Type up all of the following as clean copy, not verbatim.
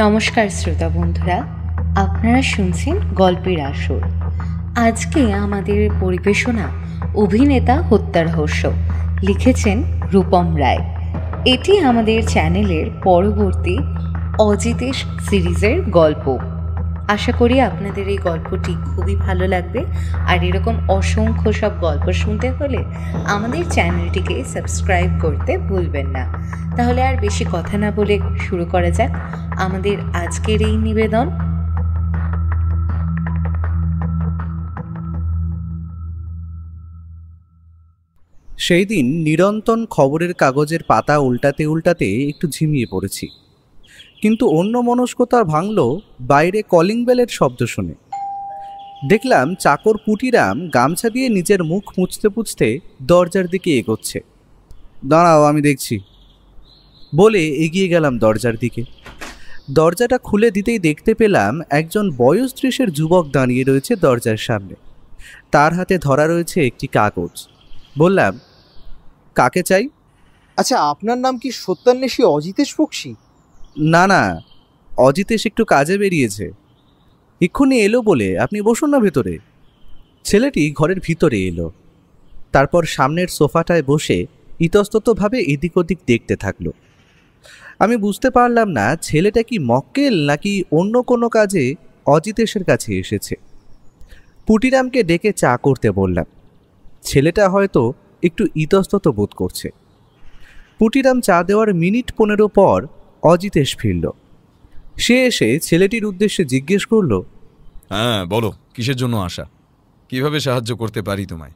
নমস্কার শ্রোতা বন্ধুরা, আপনারা শুনছেন গল্পের আসর। আজকে আমাদের পরিবেশনা অভিনেতা হত্যা রহস্য, লিখেছেন রূপম রায়। এটি আমাদের চ্যানেলের পরবর্তী অজিতেশ সিরিজের গল্প। আশা করি আপনাদের এই গল্পটি খুবই ভালো লাগবে। আর এরকম অসংখ্য সব গল্প শুনতে হলে আমাদের চ্যানেলটিকে সাবস্ক্রাইব করতে ভুলবেন না। তাহলে আর বেশি কথা না বলে শুরু করা যাক আমাদের আজকের এই নিবেদন। সেই দিন নিরন্তন খবরের কাগজের পাতা উল্টাতে উল্টাতে একটু ঝিমিয়ে পড়েছি, কিন্তু অন্য মনস্কতা ভাঙল বাইরে কলিং বেলের শব্দ শুনে। দেখলাম চাকর পুটিরাম গামছা দিয়ে নিজের মুখ মুছতে মুছতে দরজার দিকে এগোচ্ছে। দাঁড়াও, আমি দেখছি বলে এগিয়ে গেলাম দরজার দিকে। দরজাটা খুলে দিতেই দেখতে পেলাম একজন বয়স 30-এর যুবক দাঁড়িয়ে রয়েছে দরজার সামনে। তার হাতে ধরা রয়েছে একটি কাগজ। বললাম, কাকে চাই? আচ্ছা, আপনার নাম কি সত্যান্বেষী অজিতেশ বক্সী? না না, অজিতেশ একটু কাজে বেরিয়েছে, এক্ষুনি এলো বলে। আপনি বসুন না ভেতরে। ছেলেটি ঘরের ভিতরে এলো, তারপর সামনের সোফাটায় বসে ইতস্ততভাবে এদিক ওদিক দেখতে থাকলো। আমি বুঝতে পারলাম না ছেলেটা কি মক্কেল নাকি অন্য কোনো কাজে অজিতেশের কাছে এসেছে। পুটিরামকে ডেকে চা করতে বললাম। ছেলেটা হয়তো একটু ইতস্তত বোধ করছে। পুটিরাম চা দেওয়ার মিনিট 15 পর অজিতেশ ফিরল। সে এসে ছেলেটির উদ্দেশ্যে জিজ্ঞেস করল, হ্যাঁ বলো, কিসের জন্য আসা? কিভাবে সাহায্য করতে পারি তোমায়?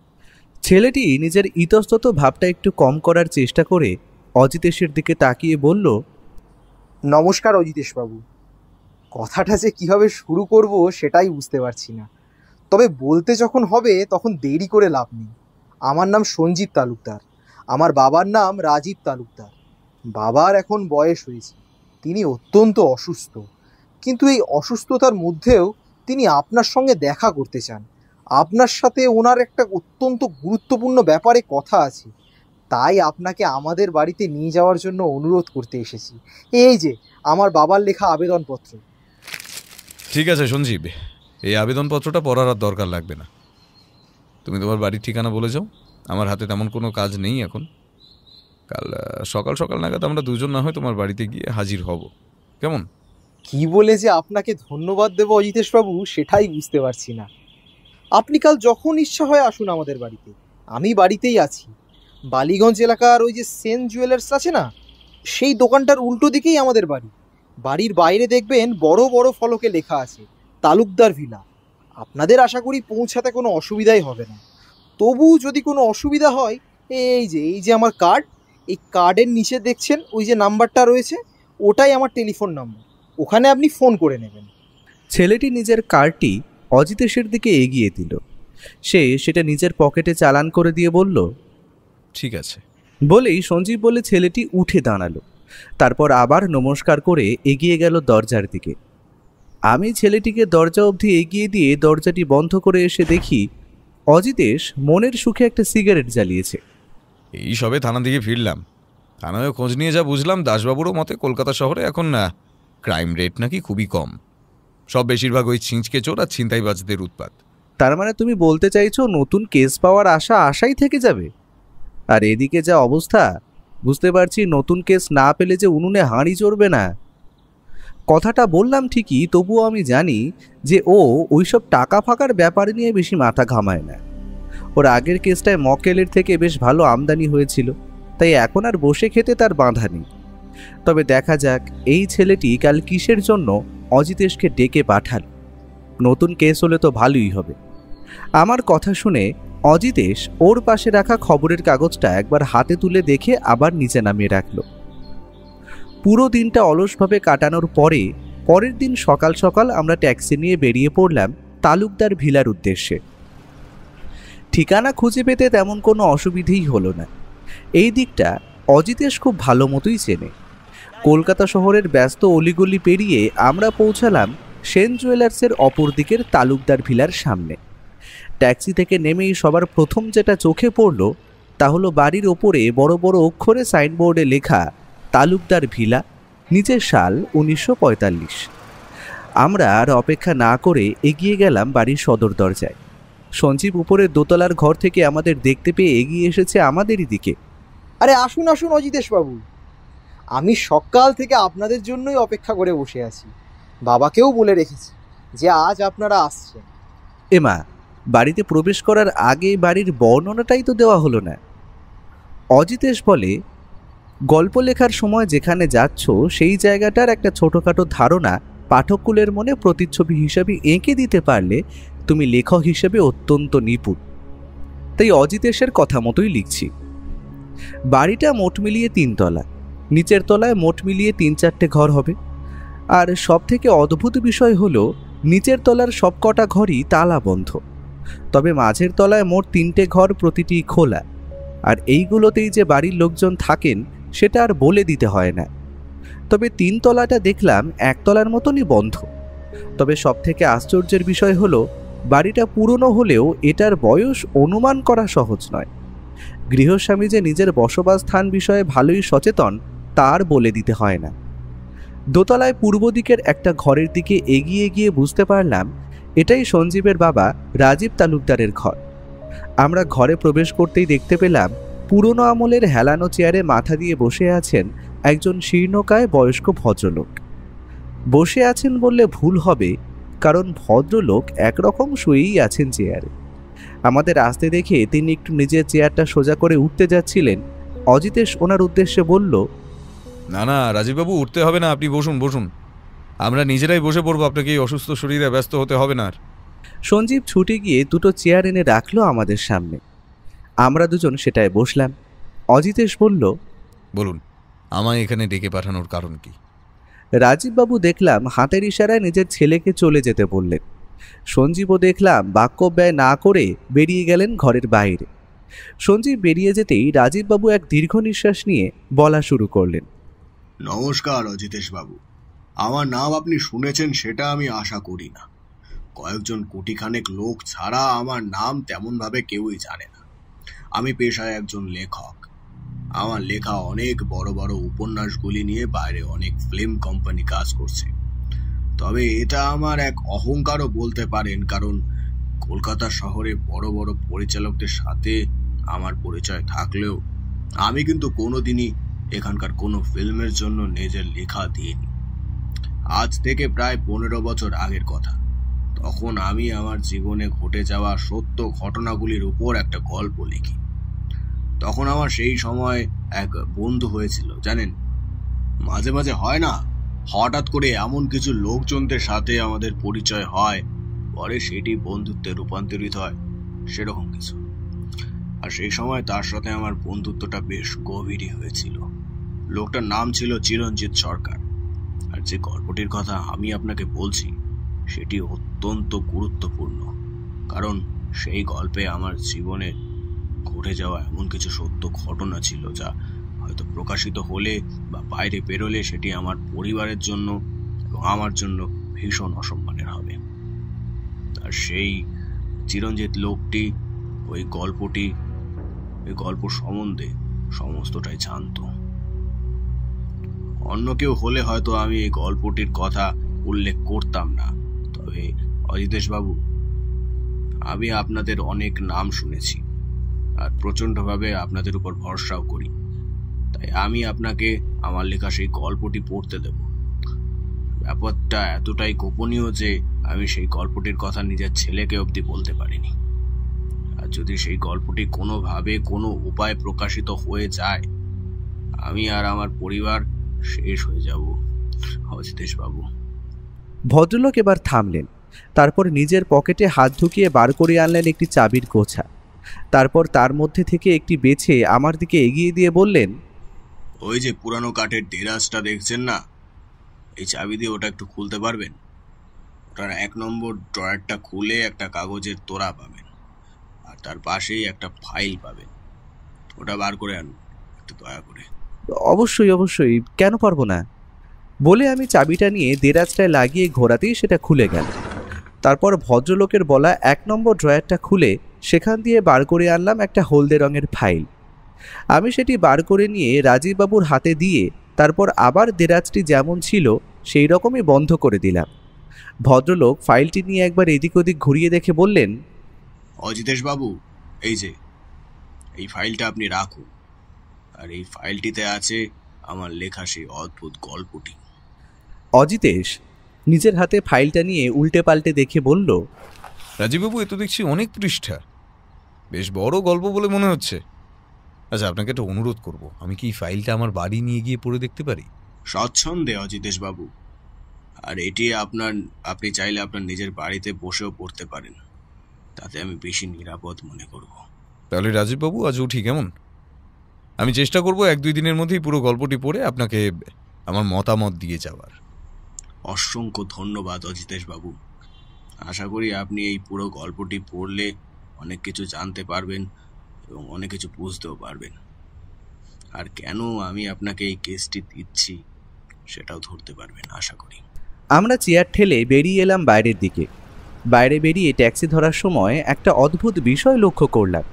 ছেলেটি নিজের ইতস্তত ভাবটা একটু কম করার চেষ্টা করে অজিতেশের দিকে তাকিয়ে বলল, নমস্কার অজিতেশবাবু। কথাটা যে কিভাবে শুরু করব সেটাই বুঝতে পারছি না, তবে বলতে যখন হবে তখন দেরি করে লাভ নেই। আমার নাম সঞ্জীব তালুকদার, আমার বাবার নাম রাজীব তালুকদার। বাবার এখন বয়স হয়েছে, তিনি অত্যন্ত অসুস্থ, কিন্তু এই অসুস্থতার মধ্যেও তিনি আপনার সঙ্গে দেখা করতে চান। আপনার সাথে ওনার একটা অত্যন্ত গুরুত্বপূর্ণ ব্যাপারে কথা আছে, তাই আপনাকে আমাদের বাড়িতে নিয়ে যাওয়ার জন্য অনুরোধ করতে এসেছি। এই যে আমার বাবার লেখা আবেদনপত্র। ঠিক আছে সঞ্জীব, এই আবেদনপত্রটা পড়ার আর দরকার লাগবে না। তুমি তোমার বাড়ির ঠিকানা বলে যাও। আমার হাতে তেমন কোনো কাজ নেই এখন। কাল সকাল সকাল নাগাদ আমরা দুজন না হয় তোমার বাড়িতে গিয়ে হাজির হব, কেমন? কি বলে যে আপনাকে ধন্যবাদ দেব অজিতেশবাবু সেটাই বুঝতে পারছি না। আপনি কাল যখন ইচ্ছা হয় আসুন আমাদের বাড়িতে, আমি বাড়িতেই আছি। বালিগঞ্জ এলাকার ওই যে সেন জুয়েলার্স আছে না, সেই দোকানটার উল্টো দিকেই আমাদের বাড়ি। বাড়ির বাইরে দেখবেন বড় বড় ফলকে লেখা আছে তালুকদার ভিলা। আপনাদের আশা করি পৌঁছাতে কোনো অসুবিধাই হবে না। তবু যদি কোনো অসুবিধা হয়, এই যে আমার কার্ড, এই কার্ডের নিচে দেখছেন ওই যে নাম্বারটা রয়েছে, ওটাই আমার টেলিফোন নাম্বার। ওখানে আপনি ফোন করে নেবেন। ছেলেটি নিজের কার্ডটি অজিতেশের দিকে এগিয়ে দিল। সে সেটা নিজের পকেটে চালান করে দিয়ে বলল, ঠিক আছে। বলেই সঞ্জীব বলে ছেলেটি উঠে দাঁড়ালো। তারপর আবার নমস্কার করে এগিয়ে গেল দরজার দিকে। আমি ছেলেটিকে দরজা অবধি এগিয়ে দিয়ে দরজাটি বন্ধ করে এসে দেখি অজিতেশ মনের সুখে একটা সিগারেট জ্বালিয়েছে। এই সবে থানা থেকে ফিরলাম। থানায় খোঁজ নিয়ে যা বুঝলাম, দাসবাবুরও মতে কলকাতা শহরে এখন না ক্রাইম রেট নাকি খুবই কম। সব বেশিরভাগ ওই ছিঁচকে চোর আর ছিনতাইবাজদের উৎপাত। তার মানে তুমি বলতে চাইছো নতুন কেস পাওয়ার আশাই থেকে যাবে? আর এদিকে যা অবস্থা, বুঝতে পারছি নতুন কেস না পেলে যে উনুনে হাঁড়ি চড়বে না। কথাটা বললাম ঠিকই, তবুও আমি জানি যে ও ওইসব টাকা ফাঁকার ব্যাপার নিয়ে বেশি মাথা ঘামায় না। ওর আগের কেসটায় মক্কেলের থেকে বেশ ভালো আমদানি হয়েছিল, তাই এখন আর বসে খেতে তার বাঁধা নেই। তবে দেখা যাক এই ছেলেটি কাল কিসের জন্য অজিতেশকে ডেকে পাঠাল। নতুন কেস হলে তো ভালোই হবে। আমার কথা শুনে অজিতেশ ওর পাশে রাখা খবরের কাগজটা একবার হাতে তুলে দেখে আবার নিচে নামিয়ে রাখল। পুরো দিনটা অলসভাবে কাটানোর পরের দিন সকাল সকাল আমরা ট্যাক্সি নিয়ে বেরিয়ে পড়লাম তালুকদার ভিলার উদ্দেশ্যে। ঠিকানা খুঁজে পেতে তেমন কোনো অসুবিধেই হলো না। এই দিকটা অজিতেশ খুব ভালো মতোই চেনে। কলকাতা শহরের ব্যস্ত অলিগলি পেরিয়ে আমরা পৌঁছালাম সেন জুয়েলার্সের অপর দিকের তালুকদার ভিলার সামনে। ট্যাক্সি থেকে নেমেই সবার প্রথম যেটা চোখে পড়ল তা হলো বাড়ির ওপরে বড় বড় অক্ষরে সাইনবোর্ডে লেখা তালুকদার ভিলা, নিচের সাল 1945। আমরা আর অপেক্ষা না করে এগিয়ে গেলাম বাড়ির সদর দরজায়। সঞ্জীব উপরের দোতলার ঘর থেকে আমাদের দেখতে পেয়ে এগিয়ে এসেছে আমাদেরই দিকে। আরে আসুন আসুন অজিতেশ বাবু, আমি সকাল থেকে আপনাদের জন্যই অপেক্ষা করে বসে আছি। বাবাকেও বলে রেখেছি যে আজ আপনারা আসছেন। এমা, বাড়িতে প্রবেশ করার আগে বাড়ির বর্ণনাটাই তো দেওয়া হলো না। অজিতেশ বলে, গল্প লেখার সময় যেখানে যাচ্ছ সেই জায়গাটার একটা ছোটোখাটো ধারণা পাঠককুলের মনে প্রতিচ্ছবি হিসাবে এঁকে দিতে পারলে তুমি লেখক হিসেবে অত্যন্ত নিপুণ। তাই অজিতেশের কথা মতোই লিখছি। বাড়িটা মোট মিলিয়ে 3 তলা, নিচের তলায় মোট মিলিয়ে 3-4টে ঘর হবে। আর সব থেকে অদ্ভুত বিষয় হলো নিচের তলার সব কটা ঘরই তালা বন্ধ, তবে মাঝের তলায় মোট 3টে ঘর, প্রতিটি খোলা। আর এইগুলোতেই যে বাড়ির লোকজন থাকেন সেটা আর বলে দিতে হয় না। তবে 3 তলাটা দেখলাম 1 তলার মতনই বন্ধ। তবে সব থেকে আশ্চর্যের বিষয় হলো বাড়িটা পুরনো হলেও এটার বয়স অনুমান করা সহজ নয়। গৃহস্বামী যে নিজের বসবাস স্থান বিষয়ে ভালোই সচেতন তার বলে দিতে হয় না। দোতলায় পূর্ব দিকের একটা ঘরের দিকে এগিয়ে গিয়ে বুঝতে পারলাম এটাই সঞ্জীবের বাবা রাজীব তালুকদারের ঘর। আমরা ঘরে প্রবেশ করতেই দেখতে পেলাম পুরনো আমলের হেলানো চেয়ারে মাথা দিয়ে বসে আছেন একজন শীর্ণকায় বয়স্ক ভদ্রলোক। বসে আছেন বললে ভুল হবে, কারণ ভদ্রলোক একরকম শুয়েই আছেন চেয়ারে। আমাদের আসতে দেখে তিনি একটু নিজের চেয়ারটা সোজা করে উঠতে যাচ্ছিলেন। অজিতেশ ওনার উদ্দেশ্যে বলল, না না রাজীববাবু, উঠতে হবে না, আপনি বসুন বসুন, আমরা নিজেরাই বসে পড়বো, আপনাকে এই অসুস্থ শরীরে ব্যস্ত হতে হবে না আর। সঞ্জীব ছুটে গিয়ে 2টো চেয়ার এনে রাখলো আমাদের সামনে। আমরা দুজন সেটায় বসলাম। অজিতেশ বলল, বলুন, আমায় এখানে ডেকে পাঠানোর কারণ কি? রাজীববাবু দেখলাম হাতের ইশারায় নিজের ছেলেকে চলে যেতে বললেন। সঞ্জীবও দেখলাম বাক্য ব্যয় না করে বেরিয়ে গেলেন ঘরের বাইরে। সঞ্জীব বেরিয়ে যেতেই রাজীববাবু এক দীর্ঘ নিঃশ্বাস নিয়ে বলা শুরু করলেন, নমস্কার অজিতেশ বাবু, আমার নাম আপনি শুনেছেন সেটা আমি আশা করি না। কয়েকজন কোটিখানেক লোক ছাড়া আমার নাম তেমনভাবে কেউই জানে না। আমি পেশায় একজন লেখক। আমার লেখা অনেক বড় বড় উপন্যাসগুলি নিয়ে বাইরে অনেক ফিল্ম কোম্পানি কাজ করছে। তবে এটা আমার এক অহংকারও বলতে পারেন, কারণ কলকাতা শহরে বড় বড় পরিচালকদের সাথে আমার পরিচয় থাকলেও আমি কিন্তু কোনোদিনই এখানকার কোনো ফিল্মের জন্য নিজের লেখা দিইনি। আজ থেকে প্রায় 15 বছর আগের কথা। তখন আমি আমার জীবনে ঘটে যাওয়া সত্য ঘটনাগুলির উপর একটা গল্প লিখি। তখন আমার সেই সময় এক বন্ধু হয়েছিল, জানেন। মাঝে মাঝে হয় না, হঠাৎ করে এমন কিছু লোকজনদের সাথে আমাদের পরিচয় হয়, পরে সেটি বন্ধুত্বে রূপান্তরিত হয়, সেরকম কিছু। আর সেই সময় তার সাথে আমার বন্ধুত্বটা বেশ গভীরই হয়েছিল। লোকটার নাম ছিল চিরঞ্জিত সরকার। আর যে গল্পটির কথা আমি আপনাকে বলছি সেটি অত্যন্ত গুরুত্বপূর্ণ, কারণ সেই গল্পে আমার জীবনে ঘটে যাওয়া এমন কিছু সত্য ঘটনা ছিল যা হয়তো প্রকাশিত হলে বা বাইরে বেরোলে সেটি আমার পরিবারের জন্য এবং আমার জন্য ভীষণ অসম্মানের হবে। আর সেই চিরঞ্জিত লোকটি ওই গল্প সম্বন্ধে সমস্তটাই জানতো। অন্য কেউ হলে হয়তো আমি এই গল্পটির কথা উল্লেখ করতাম না। তবে অজিতেশ বাবু, আমি আপনাদের অনেক নাম শুনেছি আর প্রচন্ডভাবে আপনাদের উপর ভরসাও করি। তাই আমি আপনাকে আমার লেখা সেই গল্পটি পড়তে দেব। ব্যাপারটা এতটাই গোপনীয় যে আমি সেই গল্পটির কথা নিজের ছেলেকে অবধি বলতে পারিনি। আর যদি সেই গল্পটি কোনোভাবে কোনো উপায় প্রকাশিত হয়ে যায়, আমি আর আমার পরিবার শেষ হয়ে যাব অজিতেশ বাবু। ভদ্রলোক এবার থামলেন। তারপর নিজের পকেটে হাত ঢুকিয়ে বার করে আনলেন একটি চাবির গোছা। তারপর তার মধ্যে থেকে একটি বেছে আমার দিকে এগিয়ে দিয়ে বললেন, ওই যে পুরানো কাঠের দেরাজটা দেখছেন না, এই চাবি দিয়ে ওটা একটু খুলতে পারবেন? ওটার 1 নম্বর ড্রয়ারটা খুলে একটা কাগজের তোড়া পাবেন, আর তার পাশেই একটা ফাইল পাবেন। ওটা বার করে আনুন একটু দয়া করে। অবশ্যই অবশ্যই, কেন পারবো না বলে আমি চাবিটা নিয়ে দেরাজটায় লাগিয়ে ঘোরাতেই সেটা খুলে গেল। তারপর ভদ্রলোকের বলা 1 নম্বর ড্রয়ারটা খুলে সেখান দিয়ে বার করে আনলাম একটা হলদে রঙের ফাইল। আমি সেটি বার করে নিয়ে রাজীববাবুর হাতে দিয়ে তারপর আবার দেরাজটি যেমন ছিল সেই রকমই বন্ধ করে দিলাম। ভদ্রলোক ফাইলটি নিয়ে একবার এদিক ওদিক ঘুরিয়ে দেখে বললেন, অজিতেশ বাবু, এই যে এই ফাইলটা আপনি রাখুন। আর এই ফাইলটিতে আছে আমার লেখা সেই অদ্ভুত গল্পটি। অজিতেশ নিজের হাতে ফাইলটা নিয়ে উল্টে পাল্টে দেখে বলল, রাজীববাবু, এ তো দেখছি অনেক পৃষ্ঠা, বেশ বড় গল্প বলে মনে হচ্ছে। আচ্ছা, আপনাকে একটা অনুরোধ করব, আমি কি এই ফাইলটা আমার বাড়ি নিয়ে গিয়ে পড়ে দেখতে পারি? স্বচ্ছন্দে অজিতেশ বাবু। আর এটি আপনি চাইলে আপনার নিজের বাড়িতে বসেও পড়তে পারেন, তাতে আমি বেশি নিরাপদ মনে করব। তাহলে রাজীববাবু, আজ উঠি কেমন? আমি চেষ্টা করব 1-2 দিনের মধ্যেই পুরো গল্পটি পড়ে আপনাকে আমার মতামত দিয়ে যাওয়ার। অসংখ্য ধন্যবাদ অজিতেশ বাবু। আশা করি আপনি এই পুরো গল্পটি পড়লে অনেক কিছু জানতে পারবেন এবং অনেক কিছু বুঝতেও পারবেন। আর কেন আমি আপনাকে এই কেসটি দিচ্ছি সেটাও ধরতে পারবেন আশা করি। আমরা চেয়ার ঠেলে বেরিয়ে এলাম বাইরের দিকে। বাইরে বেরিয়ে ট্যাক্সি ধরার সময় একটা অদ্ভুত বিষয় লক্ষ্য করলাম।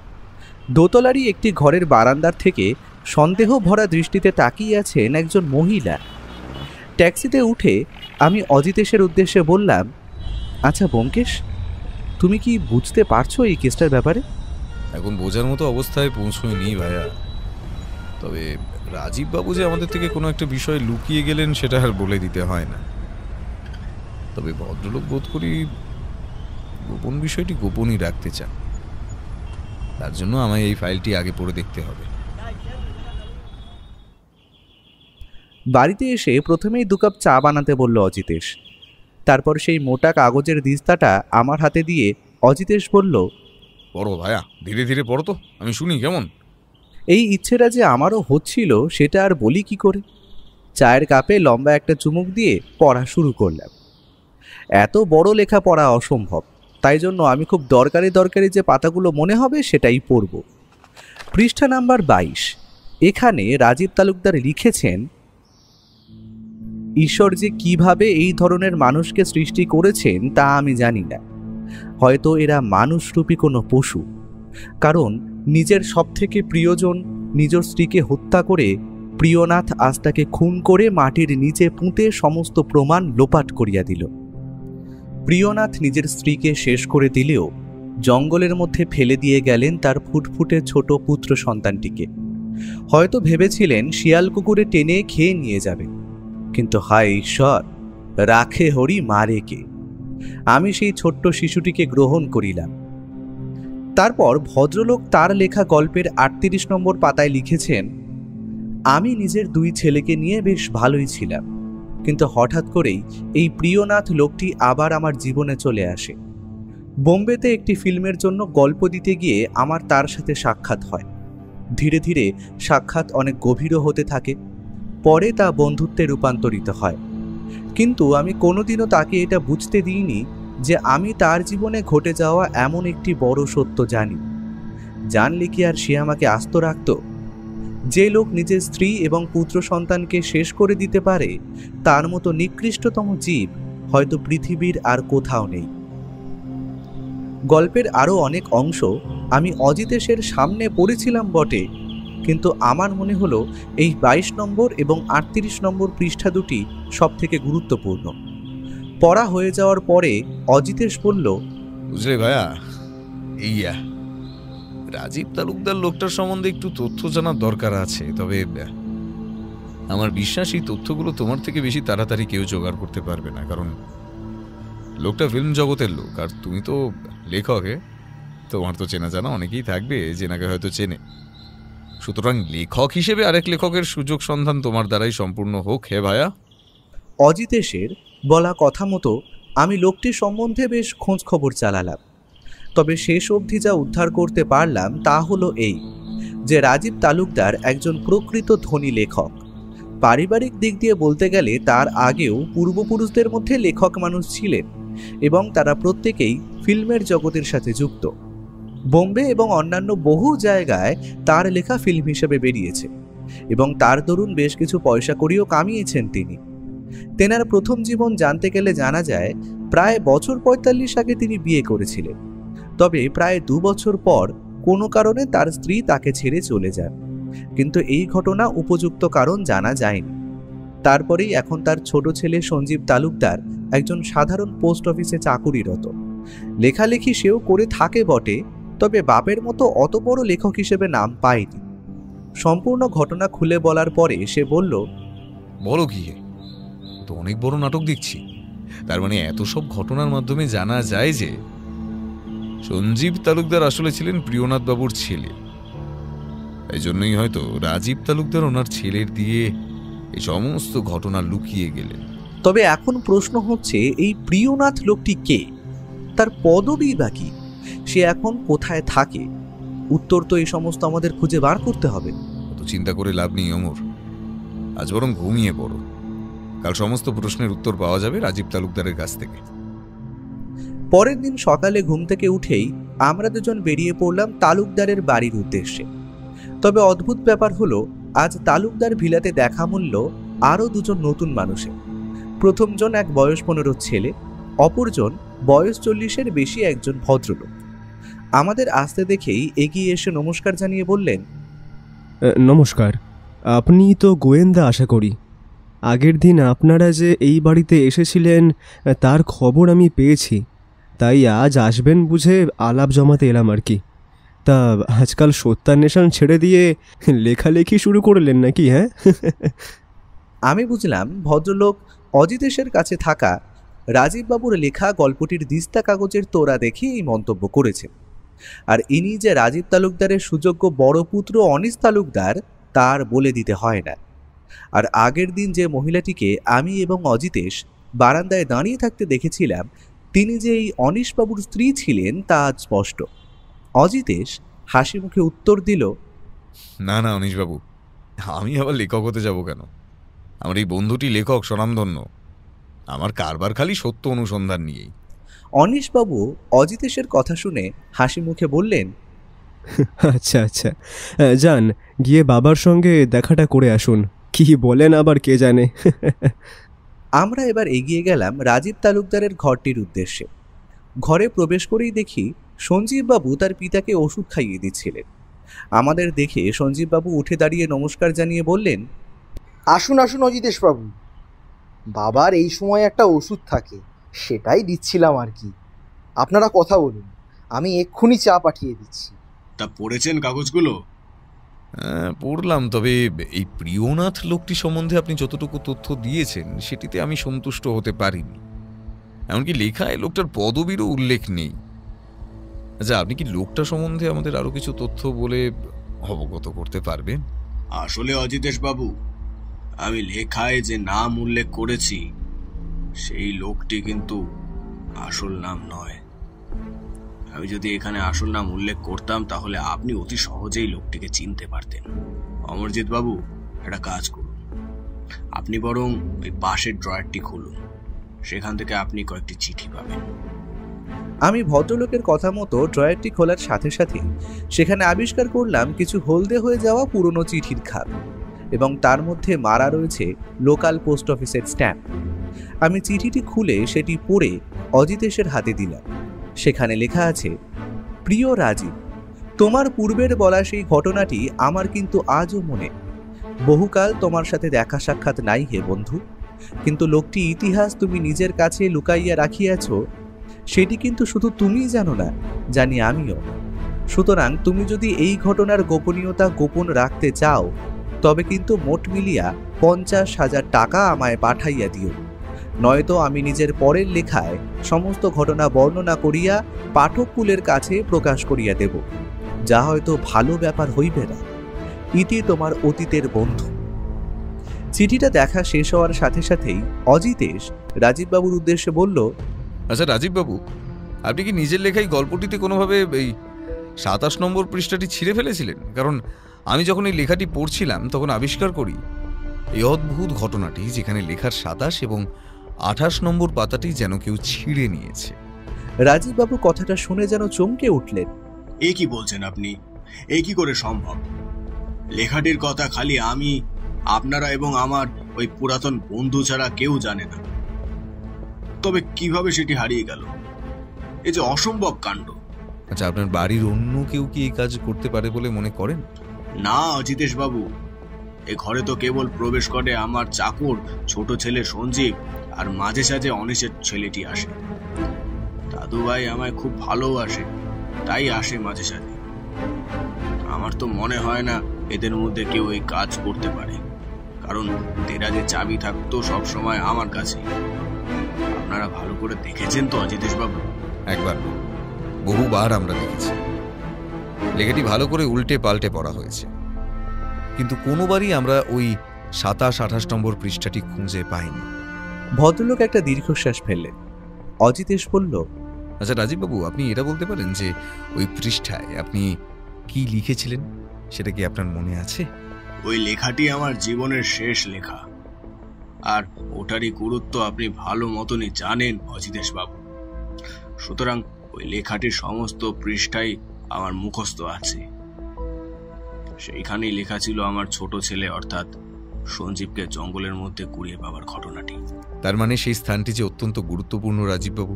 দোতলারই একটি ঘরের বারান্দার থেকে সন্দেহ ভরা দৃষ্টিতে তাকিয়ে আছেন একজন মহিলা। ট্যাক্সিতে উঠে আমি অজিতেশের উদ্দেশ্যে বললাম, আচ্ছা ব্যোমকেশ, তুমি কি বুঝতে পারছো এই কেসটার ব্যাপারে? এখন বোঝার মতো অবস্থায় পৌঁছয়নি ভাইয়া, তবে রাজীববাবু যে আমাদের থেকে কোনো একটা বিষয় লুকিয়ে গেলেন সেটা আর বলে দিতে হয় না। তবে ভদ্রলোক বোধ করি গোপন বিষয়টি গোপনই রাখতে চান, তার জন্য আমায় এই ফাইলটি আগে পড়ে দেখতে হবে। বাড়িতে এসে প্রথমেই 2 কাপ চা বানাতে বলল অজিতেশ। তারপর সেই মোটা কাগজের দিস্তাটা আমার হাতে দিয়ে অজিতেশ বলল, পড়ো ভাইয়া, ধীরে ধীরে পড়ো তো, আমি শুনি কেমন। এই ইচ্ছেটা যে আমারও হচ্ছিল সেটা আর বলি কি করে। চায়ের কাপে লম্বা একটা চুমুক দিয়ে পড়া শুরু করলাম। এত বড় লেখা পড়া অসম্ভব, তাই জন্য আমি খুব দরকারি যে পাতাগুলো মনে হবে সেটাই পড়ব। পৃষ্ঠা নাম্বার 22। এখানে রাজীব তালুকদার লিখেছেন, ঈশ্বর যে কিভাবে এই ধরনের মানুষকে সৃষ্টি করেছেন তা আমি জানি না। হয়তো এরা মানুষরূপী কোনো পশু, কারণ নিজের সবথেকে প্রিয়জন নিজের স্ত্রীকে হত্যা করে প্রিয়নাথ আজ তাকে খুন করে মাটির নিচে পুঁতে সমস্ত প্রমাণ লোপাট করিয়া দিল। প্রিয়নাথ নিজের স্ত্রীকে শেষ করে দিলেও জঙ্গলের মধ্যে ফেলে দিয়ে গেলেন তার ফুটফুটে ছোট পুত্র সন্তানটিকে। হয়তো ভেবেছিলেন শিয়াল কুকুরে টেনে খেয়ে নিয়ে যাবে, কিন্তু হায় ঈশ্বর, রাখে হরি মারে কে। আমি সেই ছোট্ট শিশুটিকে গ্রহণ করিলাম। তারপর ভদ্রলোক তার লেখা গল্পের 38 নম্বর পাতায় লিখেছেন, আমি নিজের 2 ছেলেকে নিয়ে বেশ ভালোই ছিলাম, কিন্তু হঠাৎ করেই এই প্রিয়নাথ লোকটি আবার আমার জীবনে চলে আসে। বোম্বেতে একটি ফিল্মের জন্য গল্প দিতে গিয়ে আমার তার সাথে সাক্ষাৎ হয়। ধীরে ধীরে সাক্ষাৎ অনেক গভীরও হতে থাকে, পরে তা বন্ধুত্বে রূপান্তরিত হয়। কিন্তু আমি কোনোদিনও তাকে এটা বুঝতে দিইনি যে আমি তার জীবনে ঘটে যাওয়া এমন একটি বড় সত্য জানি। জানলে কি আর সে আমাকে আস্ত রাখত? যে লোক নিজের স্ত্রী এবং পুত্র সন্তানকে শেষ করে দিতে পারে, তার মতো নিকৃষ্টতম জীব হয়তো পৃথিবীর আর কোথাও নেই। গল্পের আরও অনেক অংশ আমি অজিতেশের সামনে পড়েছিলাম বটে, কিন্তু আমার মনে হলো এই 22 নম্বর এবং 38 নম্বর পৃষ্ঠা দুটি সব থেকে গুরুত্বপূর্ণ। পড়া হয়ে যাওয়ার পরে অজিতেশ বলল, বুঝলে ভাইয়া, এইয়া রাজীব তালুকদার লোকটার সম্বন্ধে একটু তথ্য জানার দরকার আছে। তবে আমার বিশ্বাস এই তথ্যগুলো তোমার থেকে বেশি তাড়াতাড়ি কেউ জোগাড় করতে পারবে না, কারণ লোকটা ফিল্ম জগতের লোক আর তুমি তো লেখকে, তোমার তো চেনা জানা অনেকেই থাকবে যেনাকে হয়তো চেনে। সুতরাং লেখক হিসেবে আরেক লেখকের সুযোগ সন্ধান তোমার দ্বারাই সম্পূর্ণ হোক হে ভাইয়া। অজিতেশের বলা কথা মতো আমি লোকটির সম্বন্ধে বেশ খোঁজ খবর চালালাম। তবে শেষ অবধি যা উদ্ধার করতে পারলাম তা হলো এই যে রাজীব তালুকদার একজন প্রকৃত ধনী লেখক। পারিবারিক দিক দিয়ে বলতে গেলে তার আগেও পূর্বপুরুষদের মধ্যে লেখক মানুষ ছিলেন এবং তারা প্রত্যেকেই ফিল্মের জগতের সাথে যুক্ত। বোম্বে এবং অন্যান্য বহু জায়গায় তার লেখা ফিল্ম হিসেবে বেরিয়েছে এবং তার দরুন বেশ কিছু পয়সা করিও কামিয়েছেন তিনি। তেনার প্রথম জীবন জানতে গেলে জানা যায় প্রায় বছর 45 আগে তিনি বিয়ে করেছিলেন। তবে প্রায় 2 বছর পর কোনো কারণে তার স্ত্রী তাকে ছেড়ে চলে যান, কিন্তু এই ঘটনা উপযুক্ত কারণ জানা যায়নি। তারপরেই এখন তার ছোট ছেলে সঞ্জীব তালুকদার একজন সাধারণ পোস্ট অফিসে চাকুরিরত। লেখালেখি সেও করে থাকে বটে, তবে বাপের মতো অত বড় লেখক হিসেবে নাম পায়নি। সম্পূর্ণ ঘটনা খুলে বলার পরে সে বলল, বলো কি, তো অনেক বড় নাটক দেখছি। তার মানে এত সব ঘটনার মাধ্যমে জানা যায় যে সঞ্জীব তালুকদার আসলে ছিলেন প্রিয়নাথ বাবুর ছেলে। এই জন্যই হয়তো রাজীব তালুকদার ওনার ছেলের দিয়ে এই সমস্ত ঘটনা লুকিয়ে গেলেন। তবে এখন প্রশ্ন হচ্ছে, এই প্রিয়নাথ লোকটি কে? তার পদবি বা কি? সে এখন কোথায় থাকে? উত্তর তো এই সমস্ত আমাদের খুঁজে বার করতে হবে। অত চিন্তা করে লাভ নেই অমর, আজ বরং ঘুমিয়ে পড়ো। কাল সমস্ত প্রশ্নের উত্তর পাওয়া যাবে রাজীব তালুকদারের কাছ থেকে। পরের দিন সকালে ঘুম থেকে উঠেই আমরা দুজন বেরিয়ে পড়লাম তালুকদারের বাড়ির উদ্দেশ্যে। তবে অদ্ভুত ব্যাপার হলো, আজ তালুকদার ভিলাতে দেখা মূল্য আরও দুজন নতুন মানুষের। প্রথমজন এক বয়স 15 ছেলে, অপরজন বয়স 40-এর বেশি একজন ভদ্রলোক। আমাদের আসতে দেখেই এগিয়ে এসে নমস্কার জানিয়ে বললেন, নমস্কার, আপনি তো গোয়েন্দা আশা করি। আগের দিন আপনারা যে এই বাড়িতে এসেছিলেন তার খবর আমি পেয়েছি, তাই আজ আসবেন বুঝে আলাপ জমাতে এলাম আর কি। তা আজকাল সত্যান্বেষণ ছেড়ে দিয়ে লেখালেখি শুরু করলেন নাকি? হ্যাঁ? আমি বুঝলাম ভদ্রলোক অজিতেশের কাছে থাকা রাজীববাবুর লেখা গল্পটির দিস্তা কাগজের তোড়া দেখে এই মন্তব্য করেছেন। আর ইনি যে রাজীব তালুকদারের সুযোগ্য বড় পুত্র অনিশ তালুকদার, তার বলে দিতে হয় না। আর আগের দিন যে মহিলাটিকে আমি এবং অজিতেশ বারান্দায় দাঁড়িয়ে থাকতে দেখেছিলাম, তিনি যে এই অনিশবাবুর স্ত্রী ছিলেন তা আজ স্পষ্ট। অজিতেশ হাসি মুখে উত্তর দিল, না না অনিশবাবু, আমি আবার লেখক হতে যাব কেন? আমার এই বন্ধুটি লেখক স্বনামধন্য। আমার কারবার খালি সত্য অনুসন্ধান নিয়েই। অনিশবাবু অজিতেশের কথা শুনে হাসি মুখে বললেন, আচ্ছা আচ্ছা, যান গিয়ে বাবার সঙ্গে দেখাটা করে আসুন। কি বলেন আবার কে জানে। আমরা এবার এগিয়ে গেলাম রাজীব তালুকদারের ঘরটির উদ্দেশ্যে। ঘরে প্রবেশ করেই দেখি সঞ্জীববাবু তার পিতাকে ওষুধ খাইয়ে দিচ্ছিলেন। আমাদের দেখে সঞ্জীববাবু উঠে দাঁড়িয়ে নমস্কার জানিয়ে বললেন, আসুন আসুন অজিতেশবাবু, বাবার এই সময় একটা ওষুধ থাকে, সেটাই দিচ্ছিলাম আর কি। আপনারা কথা বলুন, আমি এক্ষুনি চা পাঠিয়ে দিচ্ছি। তা পড়েছেন কাগজগুলো? পড়লাম, তবে এই প্রিয়নাথ লোকটি সম্বন্ধে আপনি যতটুকু তথ্য দিয়েছেন সেটিতে আমি সন্তুষ্ট হতে পারিনি। এমনকি লেখায় লোকটার পদবীরও উল্লেখ নেই। আচ্ছা, আপনি কি লোকটা সম্বন্ধে আমাদের আরো কিছু তথ্য বলে অবগত করতে পারবেন? আসলে অজিতেশ বাবু, আমি লেখায় যে নাম উল্লেখ করেছি সেই লোকটি কিন্তু আসল নাম নয়। আমি যদি এখানে আসল নাম উল্লেখ করতাম তাহলে আপনি অতি সহজেই লোকটিকে চিনতে পারতেন। অমরজিৎ বাবু, একটা কাজ করুন, আপনি বরং ওই পাশের ড্রয়ারটি খুলুন, সেখান থেকে আপনি কয়েকটি চিঠি পাবেন। আমি ভদ্রলোকের কথা মতো ড্রয়ারটি খোলার সাথে সাথে সেখানে আবিষ্কার করলাম কিছু হলদে হয়ে যাওয়া পুরনো চিঠির খাপ, এবং তার মধ্যে মারা রয়েছে লোকাল পোস্ট অফিসের স্ট্যাম্প। আমি চিঠিটি খুলে সেটি পড়ে অজিতেশের হাতে দিলাম। সেখানে লেখা আছে, প্রিয় রাজীব, তোমার পূর্বের বলা সেই ঘটনাটি আমার কিন্তু আজও মনে। বহুকাল তোমার সাথে দেখা সাক্ষাৎ নাই হে বন্ধু, কিন্তু লোকটি ইতিহাস তুমি নিজের কাছে লুকাইয়া রাখিয়াছ, সেটি কিন্তু শুধু তুমিই জানো না, জানি আমিও। সুতরাং তুমি যদি এই ঘটনার গোপনীয়তা গোপন রাখতে চাও, তবে কিন্তু মোট মিলিয়া 50,000 টাকা আমায় পাঠাইয়া দিও, নয়তো আমি নিজের পরের লেখায় সমস্ত ঘটনা বর্ণনা করিয়া পাঠককুলের কাছে প্রকাশ করিয়া দেব, যা হয়তো ভালো ব্যাপার হইবে না। ইতি তোমার অতীতের বন্ধু। চিঠিটা দেখা শেষ হওয়ার সাথে সাথেই অজিতেশ রাজীববাবুর উদ্দেশ্যে বলল, আচ্ছা রাজীববাবু, আপনি কি নিজের লেখাই গল্পটিতে কোনোভাবে এই 27 নম্বর পৃষ্ঠাটি ছিঁড়ে ফেলেছিলেন? কারণ আমি যখন এই লেখাটি পড়ছিলাম তখন আবিষ্কার করি এই অদ্ভুত ঘটনাটি, যেখানে লেখার 27 এবং 28 নম্বর পাতাটি যেন কেউ ছিঁড়ে নিয়েছে। রাজীববাবু কথাটা শুনে যেন চমকে উঠলেন। এ কি বলছেন আপনি? এ কি করে সম্ভব? লেখাটির কথা খালি আমি, আপনারা এবং আমার ওই পুরাতন বন্ধু ছাড়া কেউ জানে না। তবে কিভাবে সেটি হারিয়ে গেল? এ যে অসম্ভব কাণ্ড। আচ্ছা, আপনার বাড়ির অন্য কেউ কি এই কাজ করতে পারে বলে মনে করেন? না অজিতেশ বাবু, এই ঘরে তো কেবল প্রবেশ করে আমার চাকর ছোট ছেলে সঞ্জীব, আর মাঝে সাঝে অনিশের ছেলেটি আসে। দাদু ভাই আমায় খুব ভালোবাসে, তাই আসে মাঝে সাঝে। আমার তো মনে হয় না এদের মধ্যে কেউ এই কাজ করতে পারে, কারণ দেরাজের চাবি থাকতো সবসময় আমার কাছে। আপনারা ভালো করে দেখেছেন তো অজিতেশ বাবু? একবার না, বহুবার আমরা দেখেছি। লেখাটি ভালো করে উল্টে পাল্টে পড়া হয়েছে, কিন্তু কোনোবারই আমরা ওই 27-28 নম্বর পৃষ্ঠাটি খুঁজে পাইনি। ভদ্রলোক একটা দীর্ঘশ্বাস ফেললেন। অজিতেশ বলল, আচ্ছা রাজীববাবু, আপনি এটা বলতে পারেন যে ওই পৃষ্ঠায় আপনি কি লিখেছিলেন, সেটা কি আপনার মনে আছে? ওই লেখাটি আমার জীবনের শেষ লেখা, আর ওটারই গুরুত্ব আপনি ভালো মতনই জানেন অজিতেশ বাবু। সুতরাং ওই লেখাটির সমস্ত পৃষ্ঠাই আমার মুখস্থ আছে। সেইখানেই লেখা ছিল আমার ছোট ছেলে অর্থাৎ সঞ্জীবকে জঙ্গলের মধ্যে কুড়িয়ে পাওয়ার ঘটনাটি। তার মানে সেই স্থানটি যে অত্যন্ত গুরুত্বপূর্ণ রাজীববাবু,